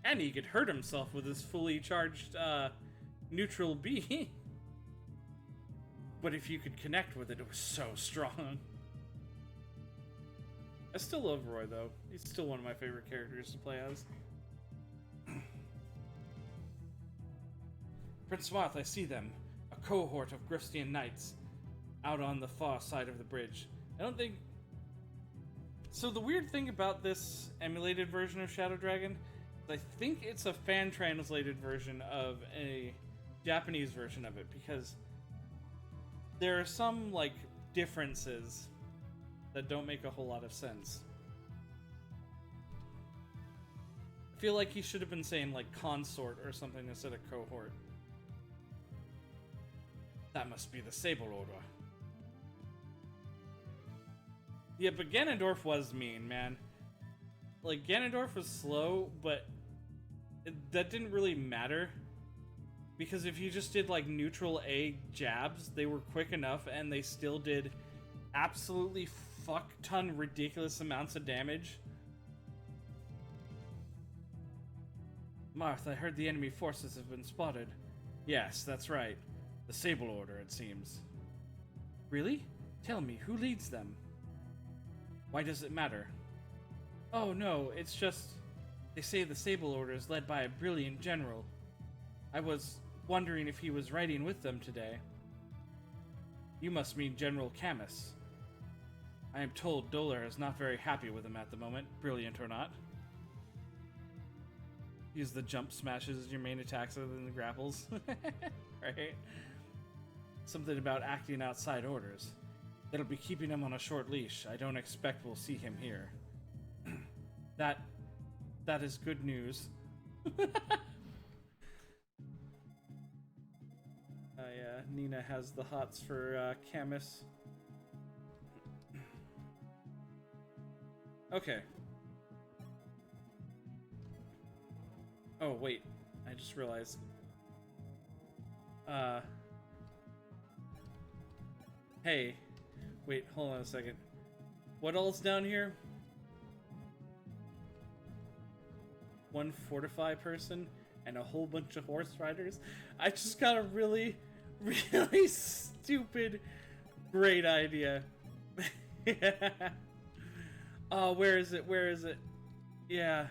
And he could hurt himself with his fully charged neutral B. But if you could connect with it, it was so strong. I still love Roy, though. He's still one of my favorite characters to play as. Prince Marth, I see them. A cohort of Grifstian knights out on the far side of the bridge. I don't think... So the weird thing about this emulated version of Shadow Dragon is I think it's a fan-translated version of a Japanese version of it, because there are some, like, differences that don't make a whole lot of sense. I feel like he should have been saying, like, consort or something instead of cohort. That must be the Sable Order. Yeah, but Ganondorf was mean, man. Like, Ganondorf was slow, but that didn't really matter. Because if you just did, like, neutral A jabs, they were quick enough, and they still did absolutely fuck-ton ridiculous amounts of damage. Marth, I heard the enemy forces have been spotted. Yes, that's right. The Sable Order, it seems. Really? Tell me, who leads them? Why does it matter? Oh no, it's just... They say the Sable Order is led by a brilliant general. I was wondering if he was riding with them today. You must mean General Camus. I am told Dolar is not very happy with him at the moment, brilliant or not. Use the jump smashes as your main attacks other than the grapples. Right? Something about acting outside orders. That'll be keeping him on a short leash. I don't expect we'll see him here. That is good news. Yeah, Nina has the hots for Camus. Okay. Oh, wait. I just realized. Hey. Wait, hold on a second. What all's down here? One fortify person and a whole bunch of horse riders? I just got a really, really stupid, great idea. Yeah. Oh, where is it? Where is it? Yeah.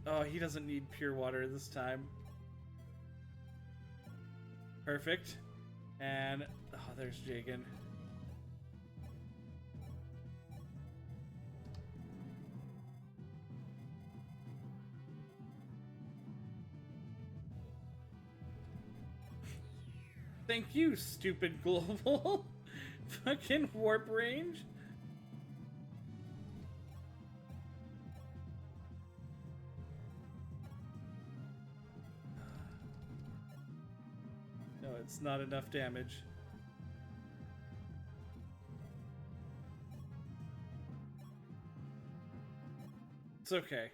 Oh, he doesn't need pure water this time. Perfect. And oh, there's Jagan. Thank you, stupid global. Fucking warp range. No, it's not enough damage. It's okay.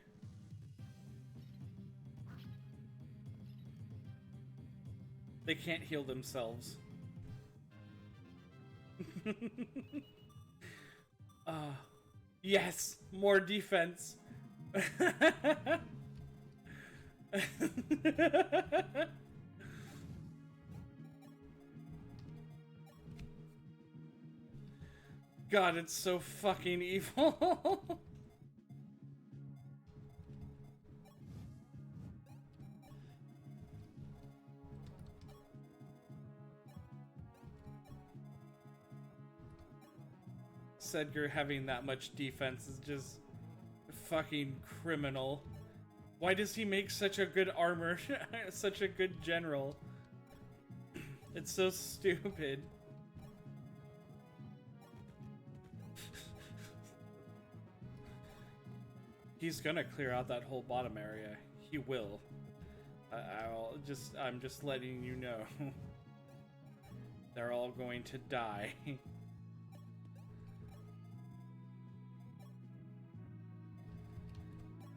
They can't heal themselves. Yes! More defense! God, it's so fucking evil. Sedgar having that much defense is just fucking criminal. Why does he make such a good armor? Such a good general? It's so stupid. He's gonna clear out that whole bottom area. He will. I'm just letting you know. They're all going to die.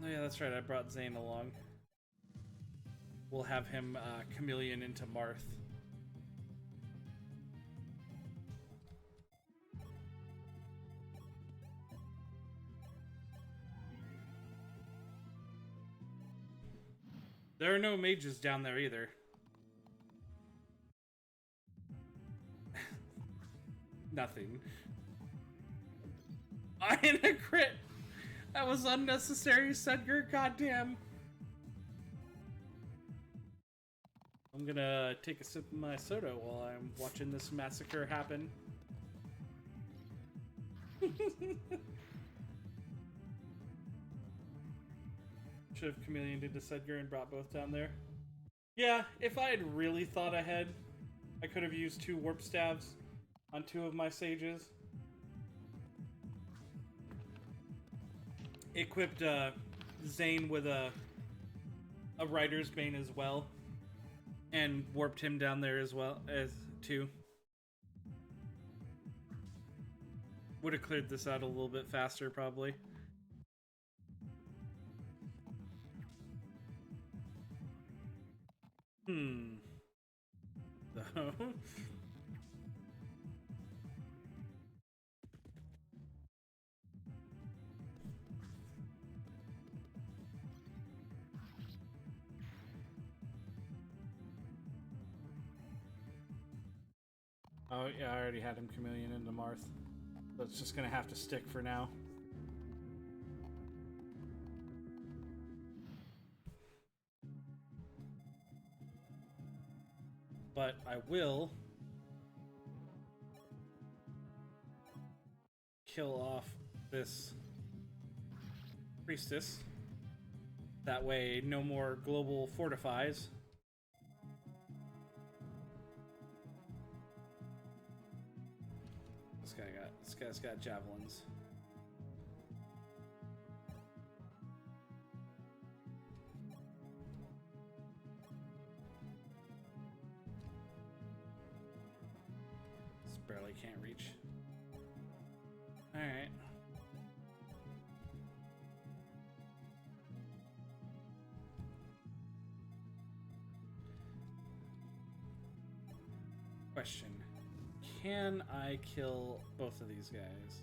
Oh yeah, that's right, I brought Zane along. We'll have him chameleon into Marth. There are no mages down there either. Nothing. In a crit! That was unnecessary, Sedgar, goddamn. I'm gonna take a sip of my soda while I'm watching this massacre happen. Should have chameleoned into Sedgar and brought both down there. Yeah, if I had really thought ahead, I could have used 2 warp staves on 2 of my sages. Equipped Zane with a Rider's Bane as well, and warped him down there as well as too. Would have cleared this out a little bit faster, probably. So. Oh, yeah, I already had him chameleon into Marth. So it's just gonna have to stick for now. But I will kill off this priestess. That way, no more global fortifies. This guy's got javelins. This barely can't reach. All right. Question. Can I kill both of these guys?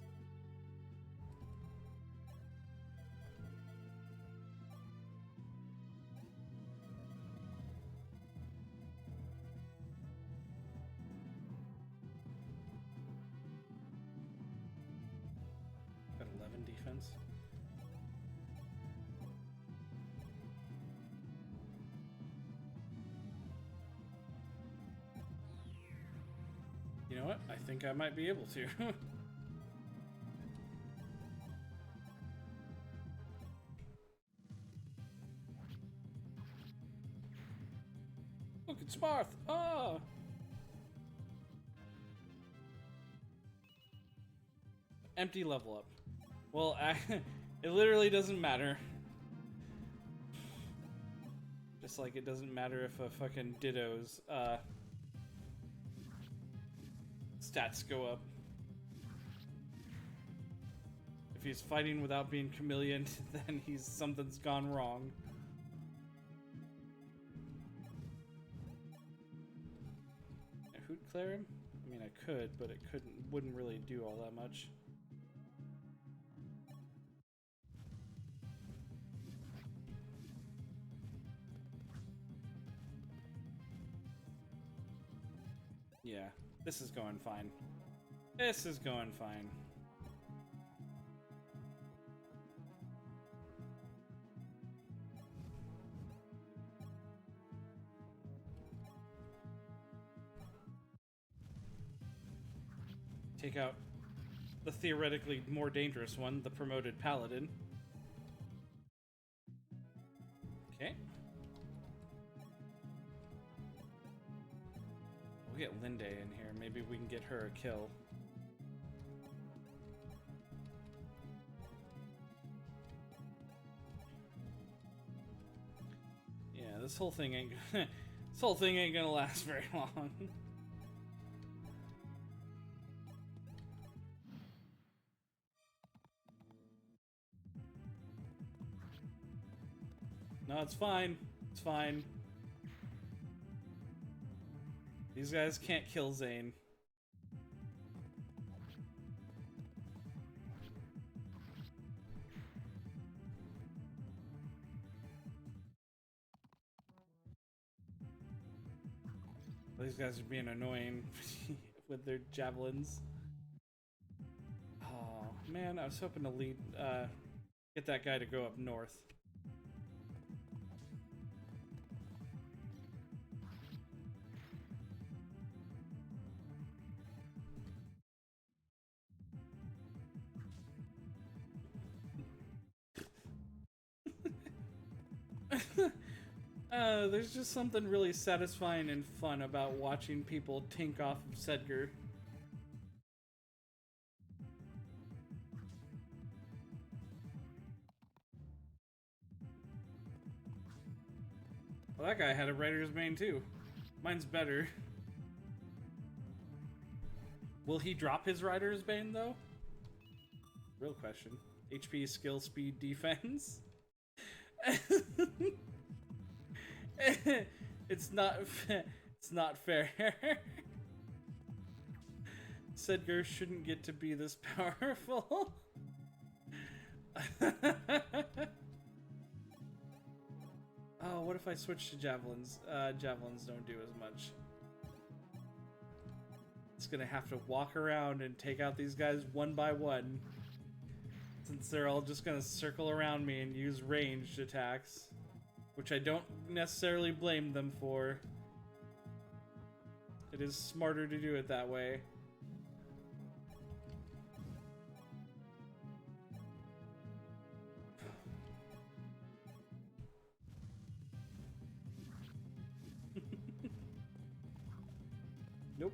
Got 11 defense. You know what? I think I might be able to. Look, it's Marth! Ah! Empty level up. Well, it literally doesn't matter. Just like it doesn't matter if a fucking Ditto's stats go up. If he's fighting without being chameleon, then something's gone wrong. Who'd clear him? I mean, I could, but it wouldn't really do all that much. Yeah, this is going fine. This is going fine. Take out the theoretically more dangerous one, the promoted paladin. Okay. We'll get Linde in here. Maybe we can get her a kill. Yeah, this whole thing ain't gonna last very long. No, it's fine. It's fine. These guys can't kill Zane. These guys are being annoying with their javelins. Oh man, I was hoping to get that guy to go up north. There's just something really satisfying and fun about watching people tink off of Sedgar. Well, that guy had a Rider's Bane too. Mine's better. Will he drop his Rider's Bane though? Real question. HP, skill, speed, defense? It's not fair. Sedgar shouldn't get to be this powerful. Oh, what if I switch to javelins? Javelins don't do as much. It's gonna have to walk around and take out these guys one by one, since they're all just gonna circle around me and use ranged attacks, which I don't necessarily blame them for. It is smarter to do it that way. Nope.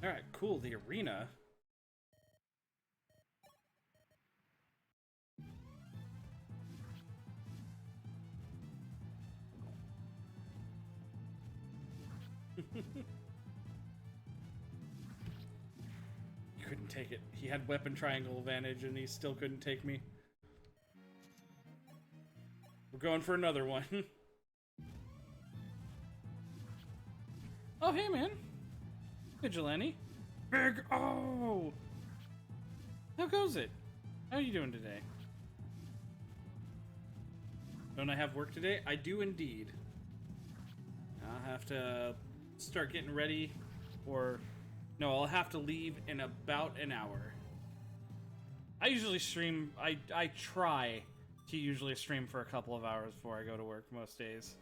Alright, cool, the arena. He couldn't take it. He had weapon triangle advantage and he still couldn't take me. We're going for another one. Oh, hey man. Vigilante. Big O! How goes it? How are you doing today? Don't I have work today? I do indeed. I'll have to start getting ready, or no, I'll have to leave in about an hour. I usually stream. I try to usually stream for a couple of hours before I go to work most days.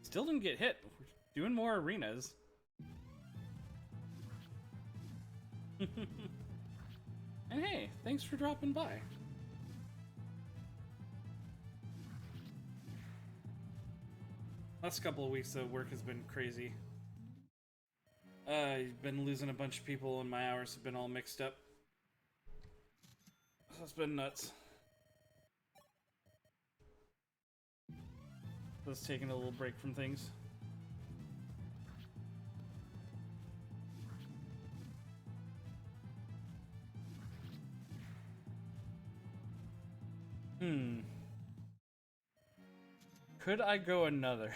Still didn't get hit. We're doing more arenas. And hey, thanks for dropping by. Last couple of weeks of work has been crazy. I've been losing a bunch of people and my hours have been all mixed up. So it's been nuts. Just taking a little break from things. Could I go another?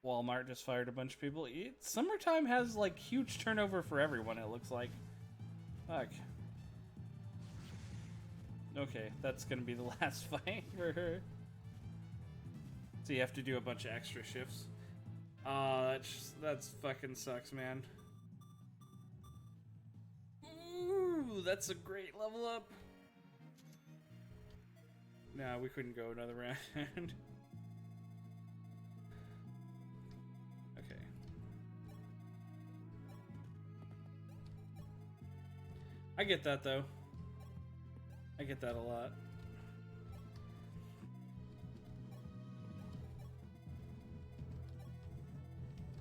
Walmart just fired a bunch of people. Summertime has like huge turnover for everyone, it looks like. Fuck. Okay, that's gonna be the last fight for her. So you have to do a bunch of extra shifts. That's fucking sucks, man. Ooh, that's a great level up. Nah, we couldn't go another round. Okay. I get that, though. I get that a lot.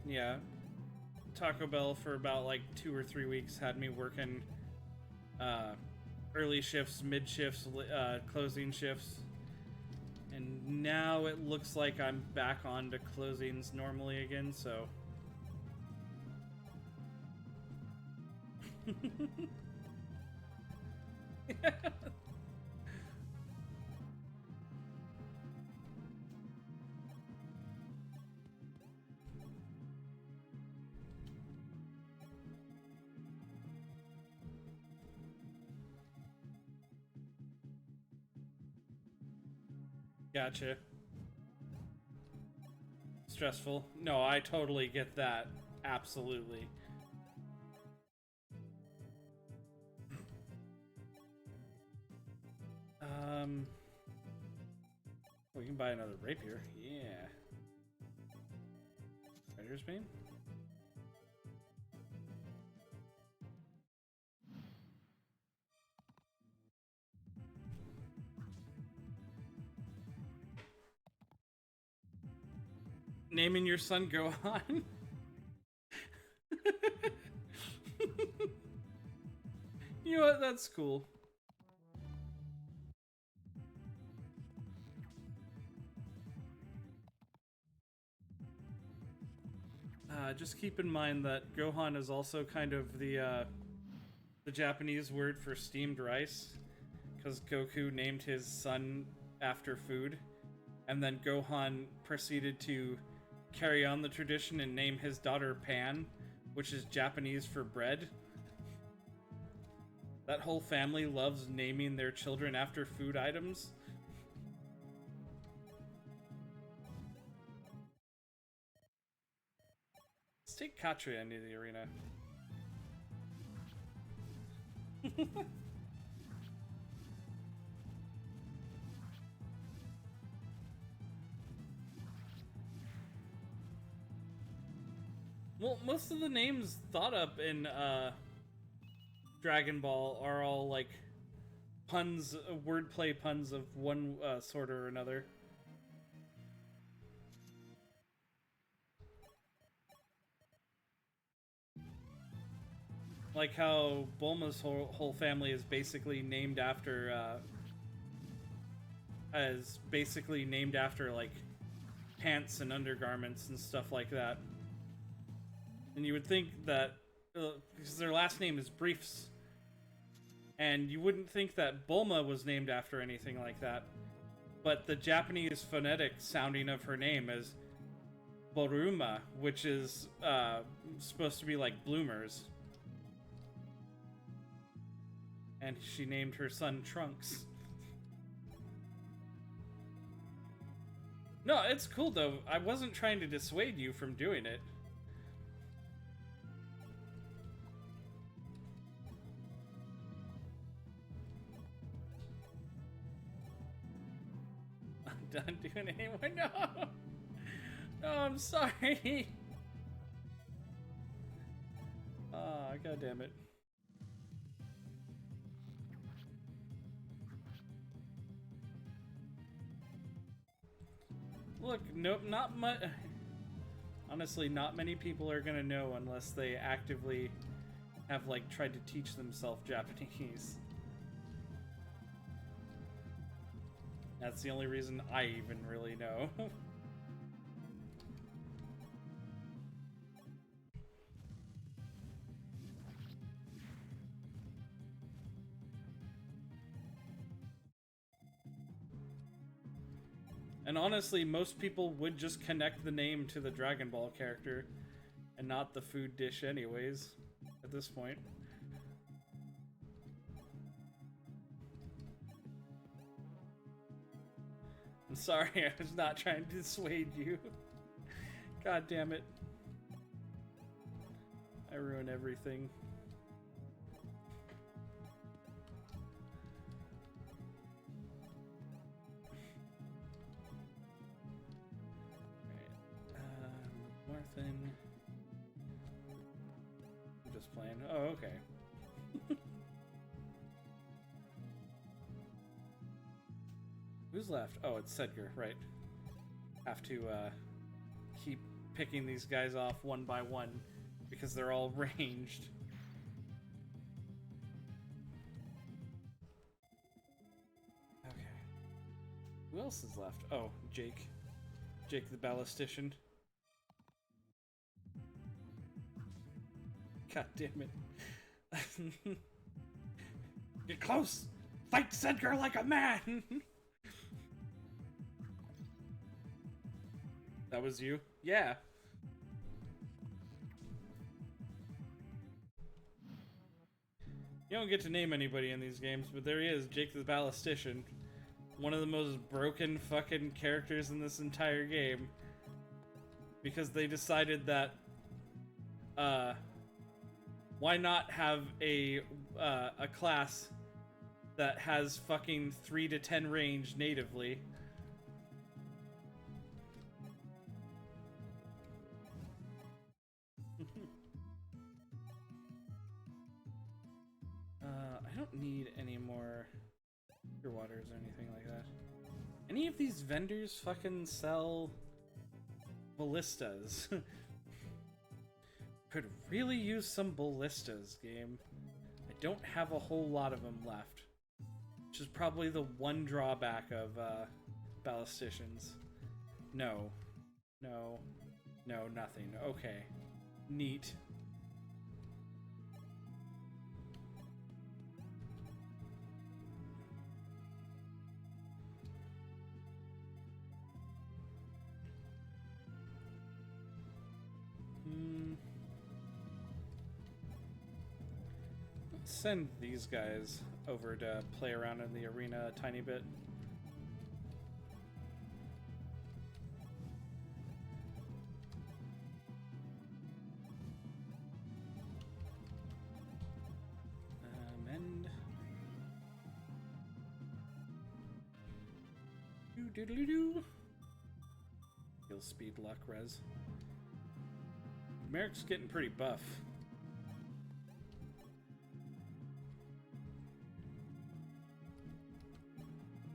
Yeah. Taco Bell for about like 2 or 3 weeks had me working early shifts, mid shifts, closing shifts. And now it looks like I'm back on to closings normally again, so. Gotcha. Stressful. No, I totally get that. Absolutely. We can buy another rapier. Yeah. Rider's Bane? Naming your son Gohan? You know what? That's cool. Just keep in mind that Gohan is also kind of the Japanese word for steamed rice, because Goku named his son after food, and then Gohan proceeded to carry on the tradition and name his daughter Pan, which is Japanese for bread. That whole family loves naming their children after food items. Let's take Katria into the arena. Well, most of the names thought up in Dragon Ball are all like puns, wordplay puns of one sort or another. Like how Bulma's whole family is basically named after like pants and undergarments and stuff like that. And you would think that because their last name is Briefs, and you wouldn't think that Bulma was named after anything like that, but the Japanese phonetic sounding of her name is Boruma, which is supposed to be like bloomers. And she named her son Trunks. No, it's cool though. I wasn't trying to dissuade you from doing it. done doing it anymore. No! No, I'm sorry! Ah, god damn it. Look, nope, not much. Honestly, not many people are gonna know unless they actively have, like, tried to teach themselves Japanese. That's the only reason I even really know. And honestly, most people would just connect the name to the Dragon Ball character and not the food dish anyways, at this point. I'm sorry, I was not trying to dissuade you. God damn it. I ruin everything. Marthin. I'm just playing. Oh, okay. Who's left? Oh, it's Sedgar, right. Have to keep picking these guys off one by one because they're all ranged. Okay. Who else is left? Oh, Jake. Jake the Ballistician. God damn it. Get close! Fight Sedgar like a man! That was you? Yeah. You don't get to name anybody in these games, but there he is, Jake the Ballistician. One of the most broken fucking characters in this entire game. Because they decided that, why not have a class that has fucking 3 to 10 range natively? I don't need any more pure waters or anything like that. Any of these vendors fucking sell ballistas? Could really use some ballistas, game. I don't have a whole lot of them left, which is probably the one drawback of ballisticians. No. No. No, nothing. Okay. Neat. Let's send these guys over to play around in the arena a tiny bit. Mend. Doo-doo-doo-doo. Heal speed, luck, res. Merrick's getting pretty buff.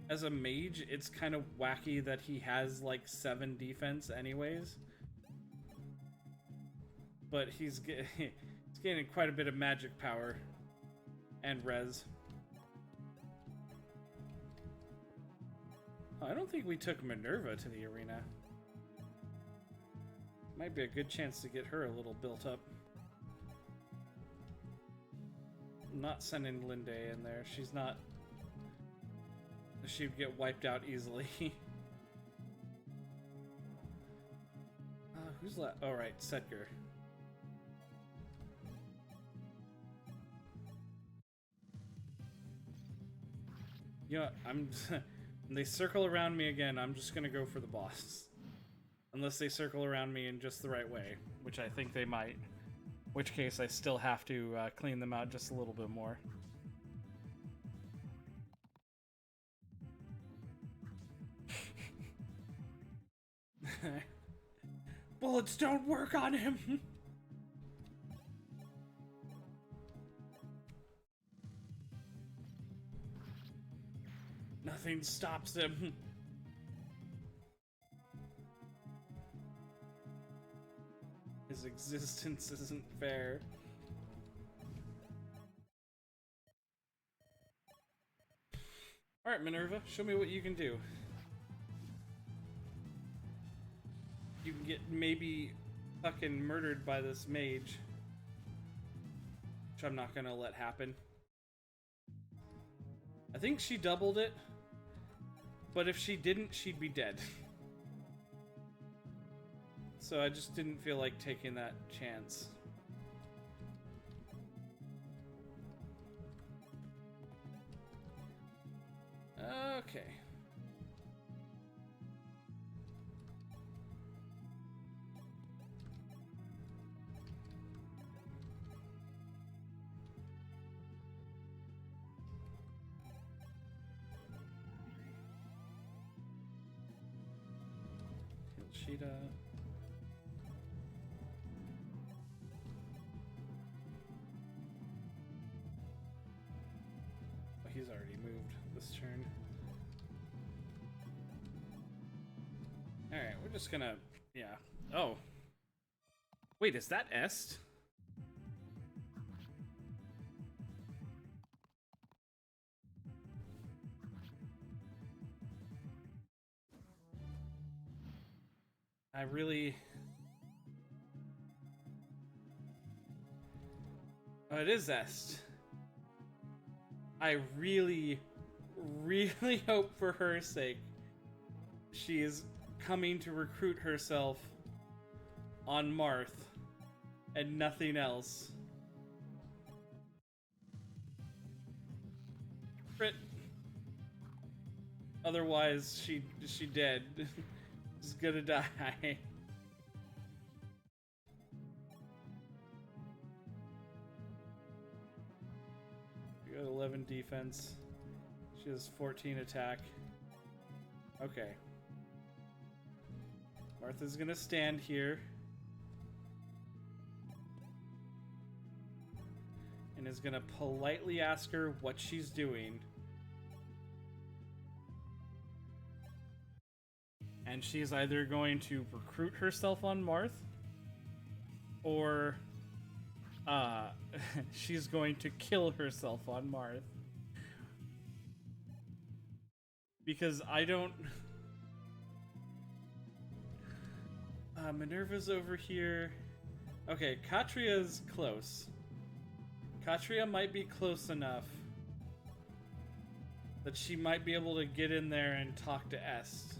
As a mage, it's kind of wacky that he has like 7 defense anyways. But he's gaining quite a bit of magic power and res. Oh, I don't think we took Minerva to the arena. Might be a good chance to get her a little built up. I'm not sending Linde in there. She's not... She'd get wiped out easily. Who's left? Oh, right, Sedgar. You know, I'm... when they circle around me again, I'm just gonna go for the boss. Unless they circle around me in just the right way, which I think they might. In which case, I still have to clean them out just a little bit more. Bullets don't work on him. Nothing stops him. His existence isn't fair. Alright, Minerva, show me what you can do. You can get maybe fucking murdered by this mage. Which I'm not gonna let happen. I think she doubled it. But if she didn't, she'd be dead. So I just didn't feel like taking that chance. Okay. Sheeta. Oh, he's already moved this turn. Alright, we're just gonna... yeah. Oh. Wait, is that Est? I really... oh, it is Est. I really, really hope for her sake she is coming to recruit herself on Marth and nothing else. Crit. Otherwise, she dead. She's gonna die. You got 11 defense. She has 14 attack. Okay. Martha's gonna stand here. And is gonna politely ask her what she's doing. And she's either going to recruit herself on Marth, or she's going to kill herself on Marth. Because I don't... Minerva's over here. Okay, Katria's close. Katria might be close enough that she might be able to get in there and talk to Est.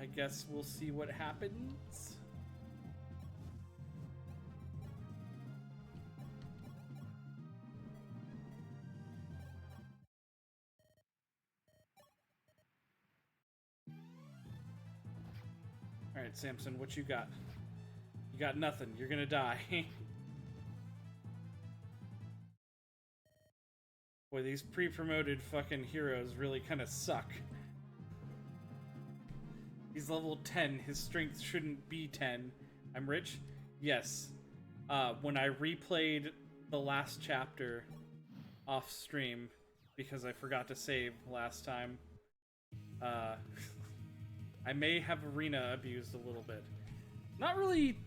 I guess we'll see what happens. Alright, Samson, what you got? You got nothing. You're gonna die. Boy, these pre-promoted fucking heroes really kind of suck. He's level 10. His strength shouldn't be 10. I'm rich? Yes. When I replayed the last chapter off stream, because I forgot to save last time, I may have arena abused a little bit. Not really...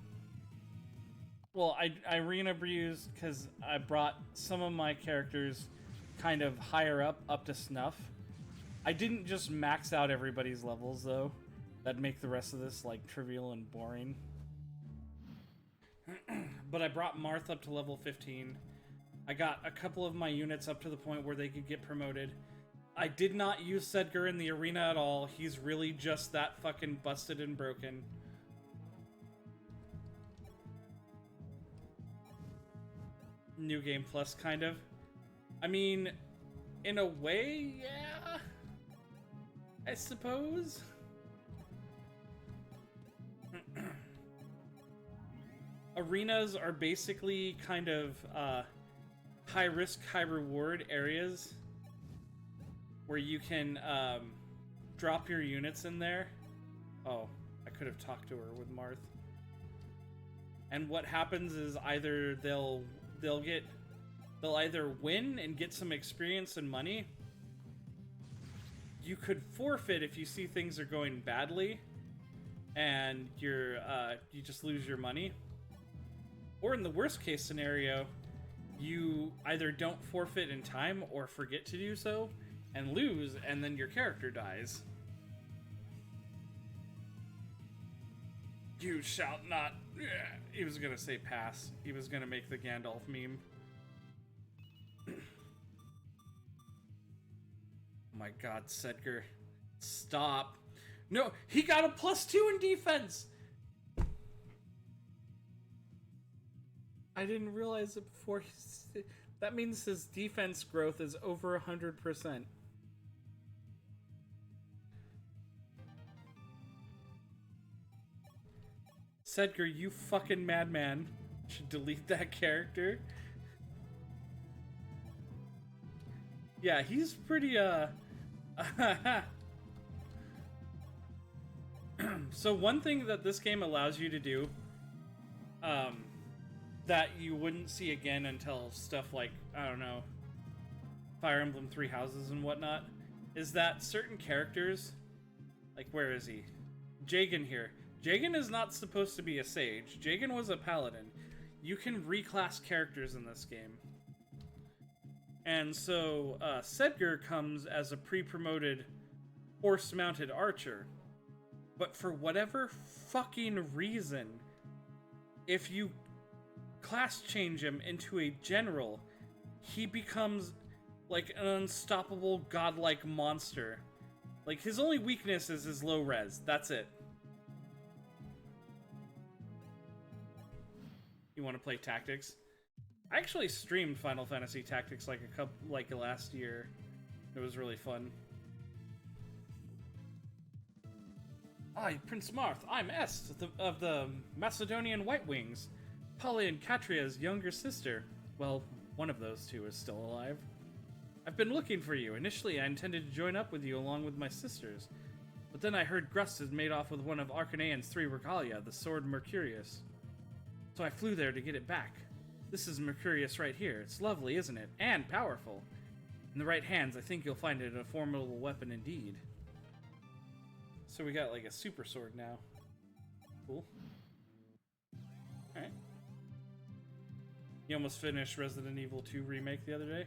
well, I arena abused because I brought some of my characters kind of higher up to snuff. I didn't just max out everybody's levels, though. That'd make the rest of this, like, trivial and boring. But I brought Marth up to level 15. I got a couple of my units up to the point where they could get promoted. I did not use Sedgar in the arena at all. He's really just that fucking busted and broken. New Game Plus, kind of. I mean, in a way, yeah. I suppose. Arenas are basically kind of high risk, high reward areas where you can drop your units in there. Oh, I could have talked to her with Marth. And what happens is either they'll either win and get some experience and money. You could forfeit if you see things are going badly, and you just lose your money. Or in the worst case scenario, you either don't forfeit in time or forget to do so and lose, and then your character dies. You shall not. He was gonna say pass. He was gonna make the Gandalf meme. Oh my god, Sedgar. Stop. No, he got a +2 in defense! I didn't realize it before. That means his defense growth is over 100%. Sedgar, you fucking madman. Should delete that character. Yeah, he's pretty, So one thing that this game allows you to do, that you wouldn't see again until stuff like, I don't know, Fire Emblem Three Houses and whatnot, is that certain characters, like, where is he? Jagan here. Jagan is not supposed to be a sage. Jagan was a paladin. You can reclass characters in this game. And so, Sedgar comes as a pre-promoted horse-mounted archer. But for whatever fucking reason, if you class change him into a general, he becomes like an unstoppable godlike monster. Like, his only weakness is his low res. That's it. You want to play Tactics? I actually streamed Final Fantasy Tactics like last year. It was really fun. Hi, Prince Marth. I'm Est of the Macedonian White Wings. Polly and Katria's younger sister. Well, one of those two is still alive. I've been looking for you. Initially, I intended to join up with you along with my sisters. But then I heard Grust had made off with one of Arcanaean's 3 regalia, the Sword Mercurius. So I flew there to get it back. This is Mercurius right here. It's lovely, isn't it? And powerful. In the right hands, I think you'll find it a formidable weapon indeed. So we got like a super sword now. Cool. Alright. You almost finished Resident Evil 2 Remake the other day?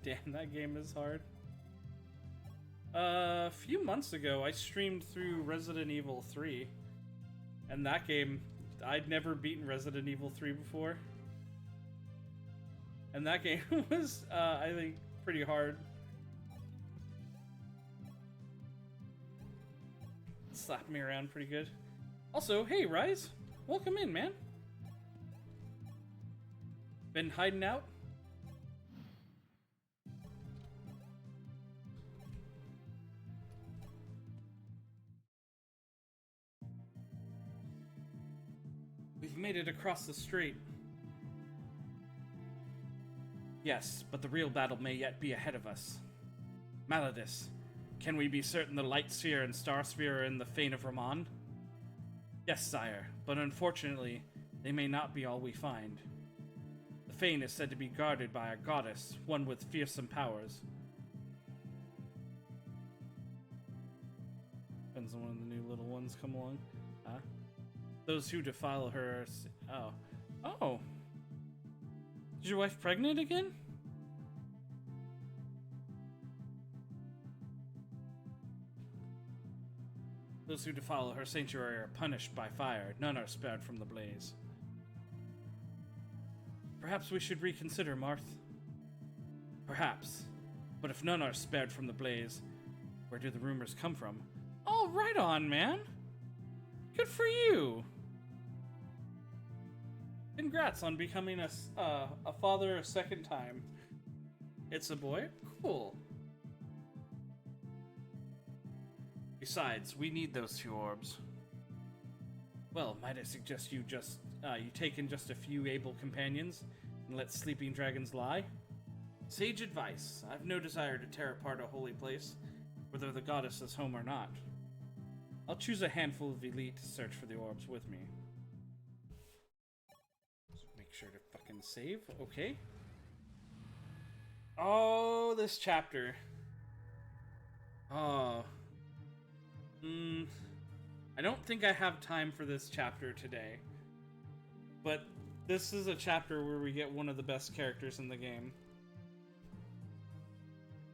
Damn, that game is hard. A few months ago, I streamed through Resident Evil 3. And that game, I'd never beaten Resident Evil 3 before. And that game was, I think, pretty hard. Slapped me around pretty good. Also, hey, Rise. Welcome in, man. Been hiding out? We've made it across the strait. Yes, but the real battle may yet be ahead of us. Maladis, can we be certain the Light Sphere and Star Sphere are in the Fane of Ramon? Yes, sire, but unfortunately, they may not be all we find. The Fane is said to be guarded by a goddess, one with fearsome powers. Depends on when the new little ones come along. Huh? Those who defile her are... Oh. Oh! Is your wife pregnant again? Those who defile her sanctuary are punished by fire. None are spared from the blaze. Perhaps we should reconsider, Marth. Perhaps. But if none are spared from the blaze, where do the rumors come from? Oh, right on, man! Good for you! Congrats on becoming a father a second time. It's a boy? Cool. Besides, we need those 2 orbs. Well, might I suggest you take in just a few able companions and let sleeping dragons lie? Sage advice. I've no desire to tear apart a holy place, whether the goddess is home or not. I'll choose a handful of elite to search for the orbs with me. Just make sure to fucking save. Okay. Oh, this chapter. Oh. I don't think I have time for this chapter today. But this is a chapter where we get one of the best characters in the game.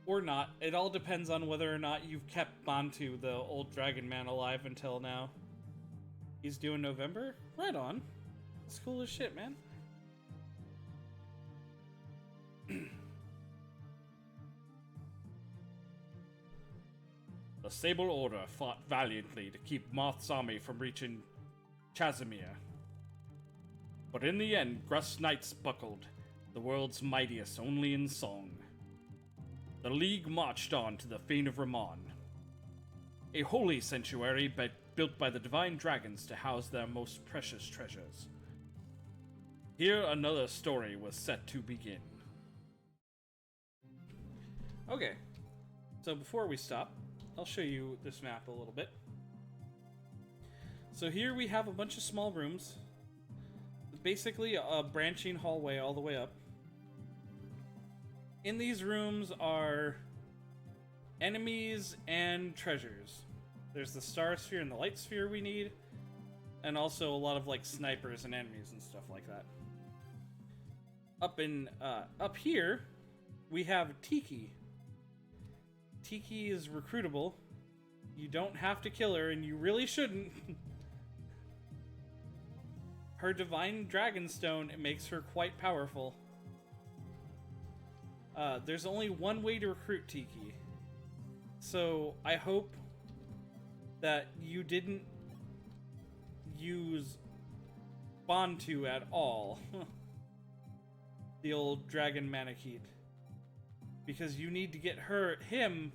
Or not. It all depends on whether or not you've kept Bantu, the old dragon man, alive until now. He's due in November? Right on. That's cool as shit, man. The Sable Order fought valiantly to keep Marth's army from reaching Casimir. But in the end, Grus Knights buckled, the world's mightiest only in song. The League marched on to the Fane of Ramon, a holy sanctuary built by the divine dragons to house their most precious treasures. Here another story was set to begin. Okay, so before we stop, I'll show you this map a little bit. So here we have a bunch of small rooms. Basically a branching hallway all the way up. In these rooms are enemies and treasures. There's the star sphere and the light sphere we need, and also a lot of like snipers and enemies and stuff like that. Up here we have Tiki. Tiki is recruitable. You don't have to kill her, and you really shouldn't. Her divine dragonstone makes her quite powerful. There's only one way to recruit Tiki. So I hope that you didn't use Bantu at all. The old dragon Manakete. Because you need to get him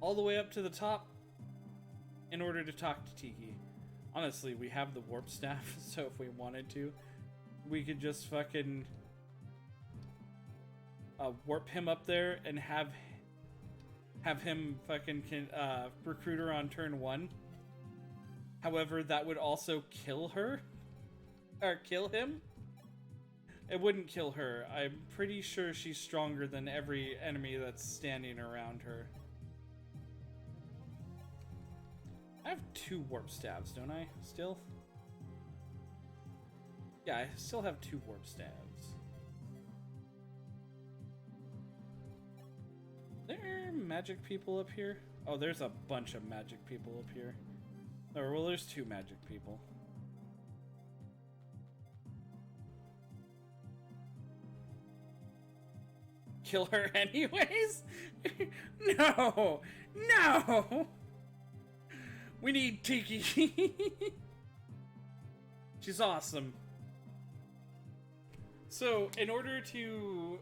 all the way up to the top in order to talk to Tiki. Honestly, we have the warp staff, so if we wanted to, we could just fucking warp him up there and have him fucking recruit her on turn 1. However, that would also kill her. Or kill him. It wouldn't kill her. I'm pretty sure she's stronger than every enemy that's standing around her. I have 2 warp staves, don't I? Still? Yeah, I still have 2 warp staves. There are magic people up here? Oh, there's a bunch of magic people up here. Oh, well, there's 2 magic people. Kill her anyways? No! No! We need Tiki. She's awesome. So, in order to,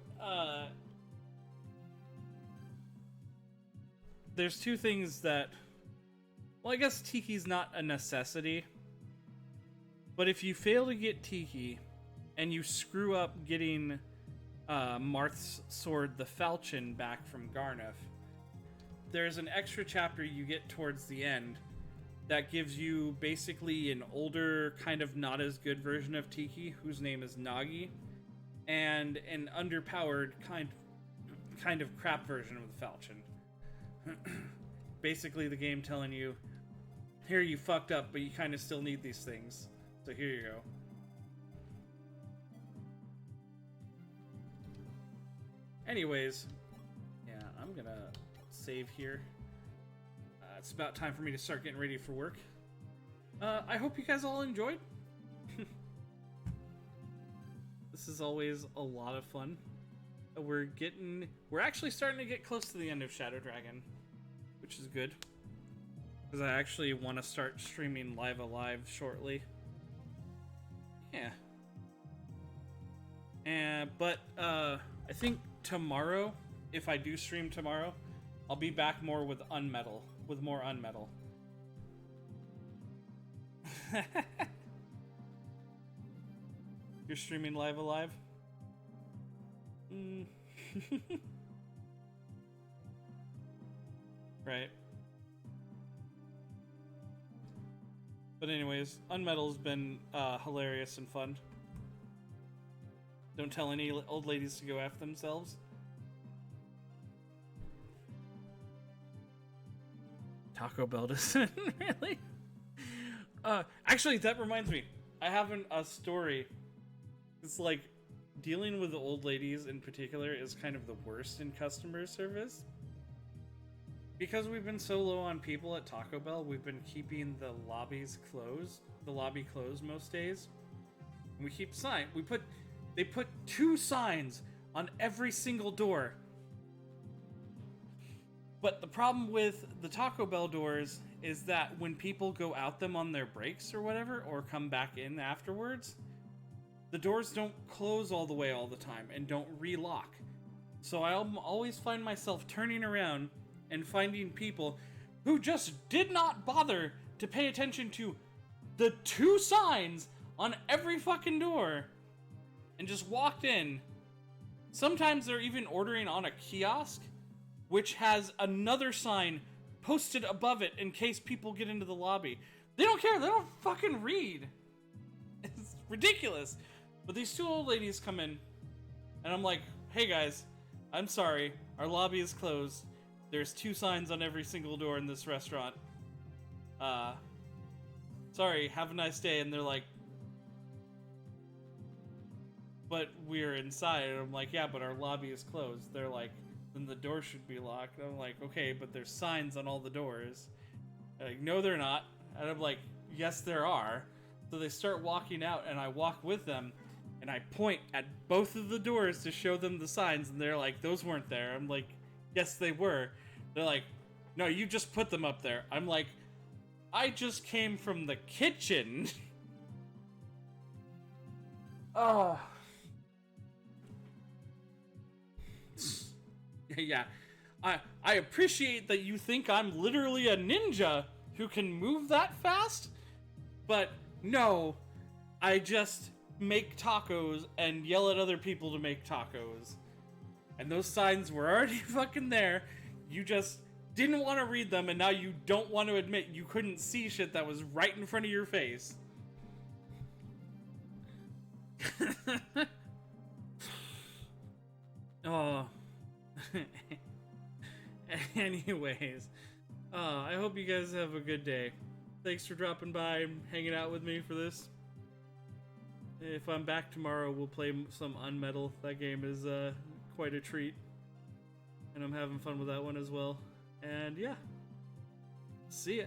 there's 2 things that... Well, I guess Tiki's not a necessity. But if you fail to get Tiki, and you screw up getting Marth's sword, the Falchion, back from Garneth, there's an extra chapter you get towards the end that gives you basically an older, kind of not as good version of Tiki, whose name is Nagi, and an underpowered kind of crap version of the Falchion. Basically the game telling you, here, you fucked up, but you kind of still need these things. So here you go. Anyways, yeah, I'm gonna save here. It's about time for me to start getting ready for work. I hope you guys all enjoyed. This is always a lot of fun. We're actually starting to get close to the end of Shadow Dragon, which is good. Because I actually want to start streaming Live Alive shortly. Yeah. But I think tomorrow, if I do stream tomorrow, I'll be back more with more Unmetal. You're streaming Live Alive? Right. But anyways, Unmetal's been hilarious and fun. Don't tell any old ladies to go F themselves. Taco Bell doesn't really. Actually, that reminds me. I have a story. It's like dealing with the old ladies in particular is kind of the worst in customer service. Because we've been so low on people at Taco Bell, we've been keeping the lobby closed most days. And we keep they put 2 signs on every single door. But the problem with the Taco Bell doors is that when people go out them on their breaks or whatever, or come back in afterwards, the doors don't close all the way all the time and don't relock. So I always find myself turning around and finding people who just did not bother to pay attention to the 2 signs on every fucking door and just walked in. Sometimes they're even ordering on a kiosk, which has another sign posted above it in case people get into the lobby. They don't care. They don't fucking read. It's ridiculous. But these 2 old ladies come in, and I'm like, hey guys, I'm sorry. Our lobby is closed. There's 2 signs on every single door in this restaurant. Sorry, have a nice day. And they're like, but we're inside. And I'm like, yeah, but our lobby is closed. They're like, then the door should be locked. And I'm like, okay, but there's signs on all the doors. They're like, no, they're not. And I'm like, yes, there are. So they start walking out, and I walk with them, and I point at both of the doors to show them the signs, and they're like, those weren't there. I'm like, yes, they were. They're like, no, you just put them up there. I'm like, I just came from the kitchen. Oh. Yeah. I appreciate that you think I'm literally a ninja who can move that fast, but no, I just make tacos and yell at other people to make tacos. And those signs were already fucking there. You just didn't want to read them, and now you don't want to admit you couldn't see shit that was right in front of your face. Oh. Anyways, I hope you guys have a good day. Thanks for dropping by and hanging out with me for this. If I'm back tomorrow, we'll play some Unmetal. That game is quite a treat, and I'm having fun with that one as well. And yeah, see ya.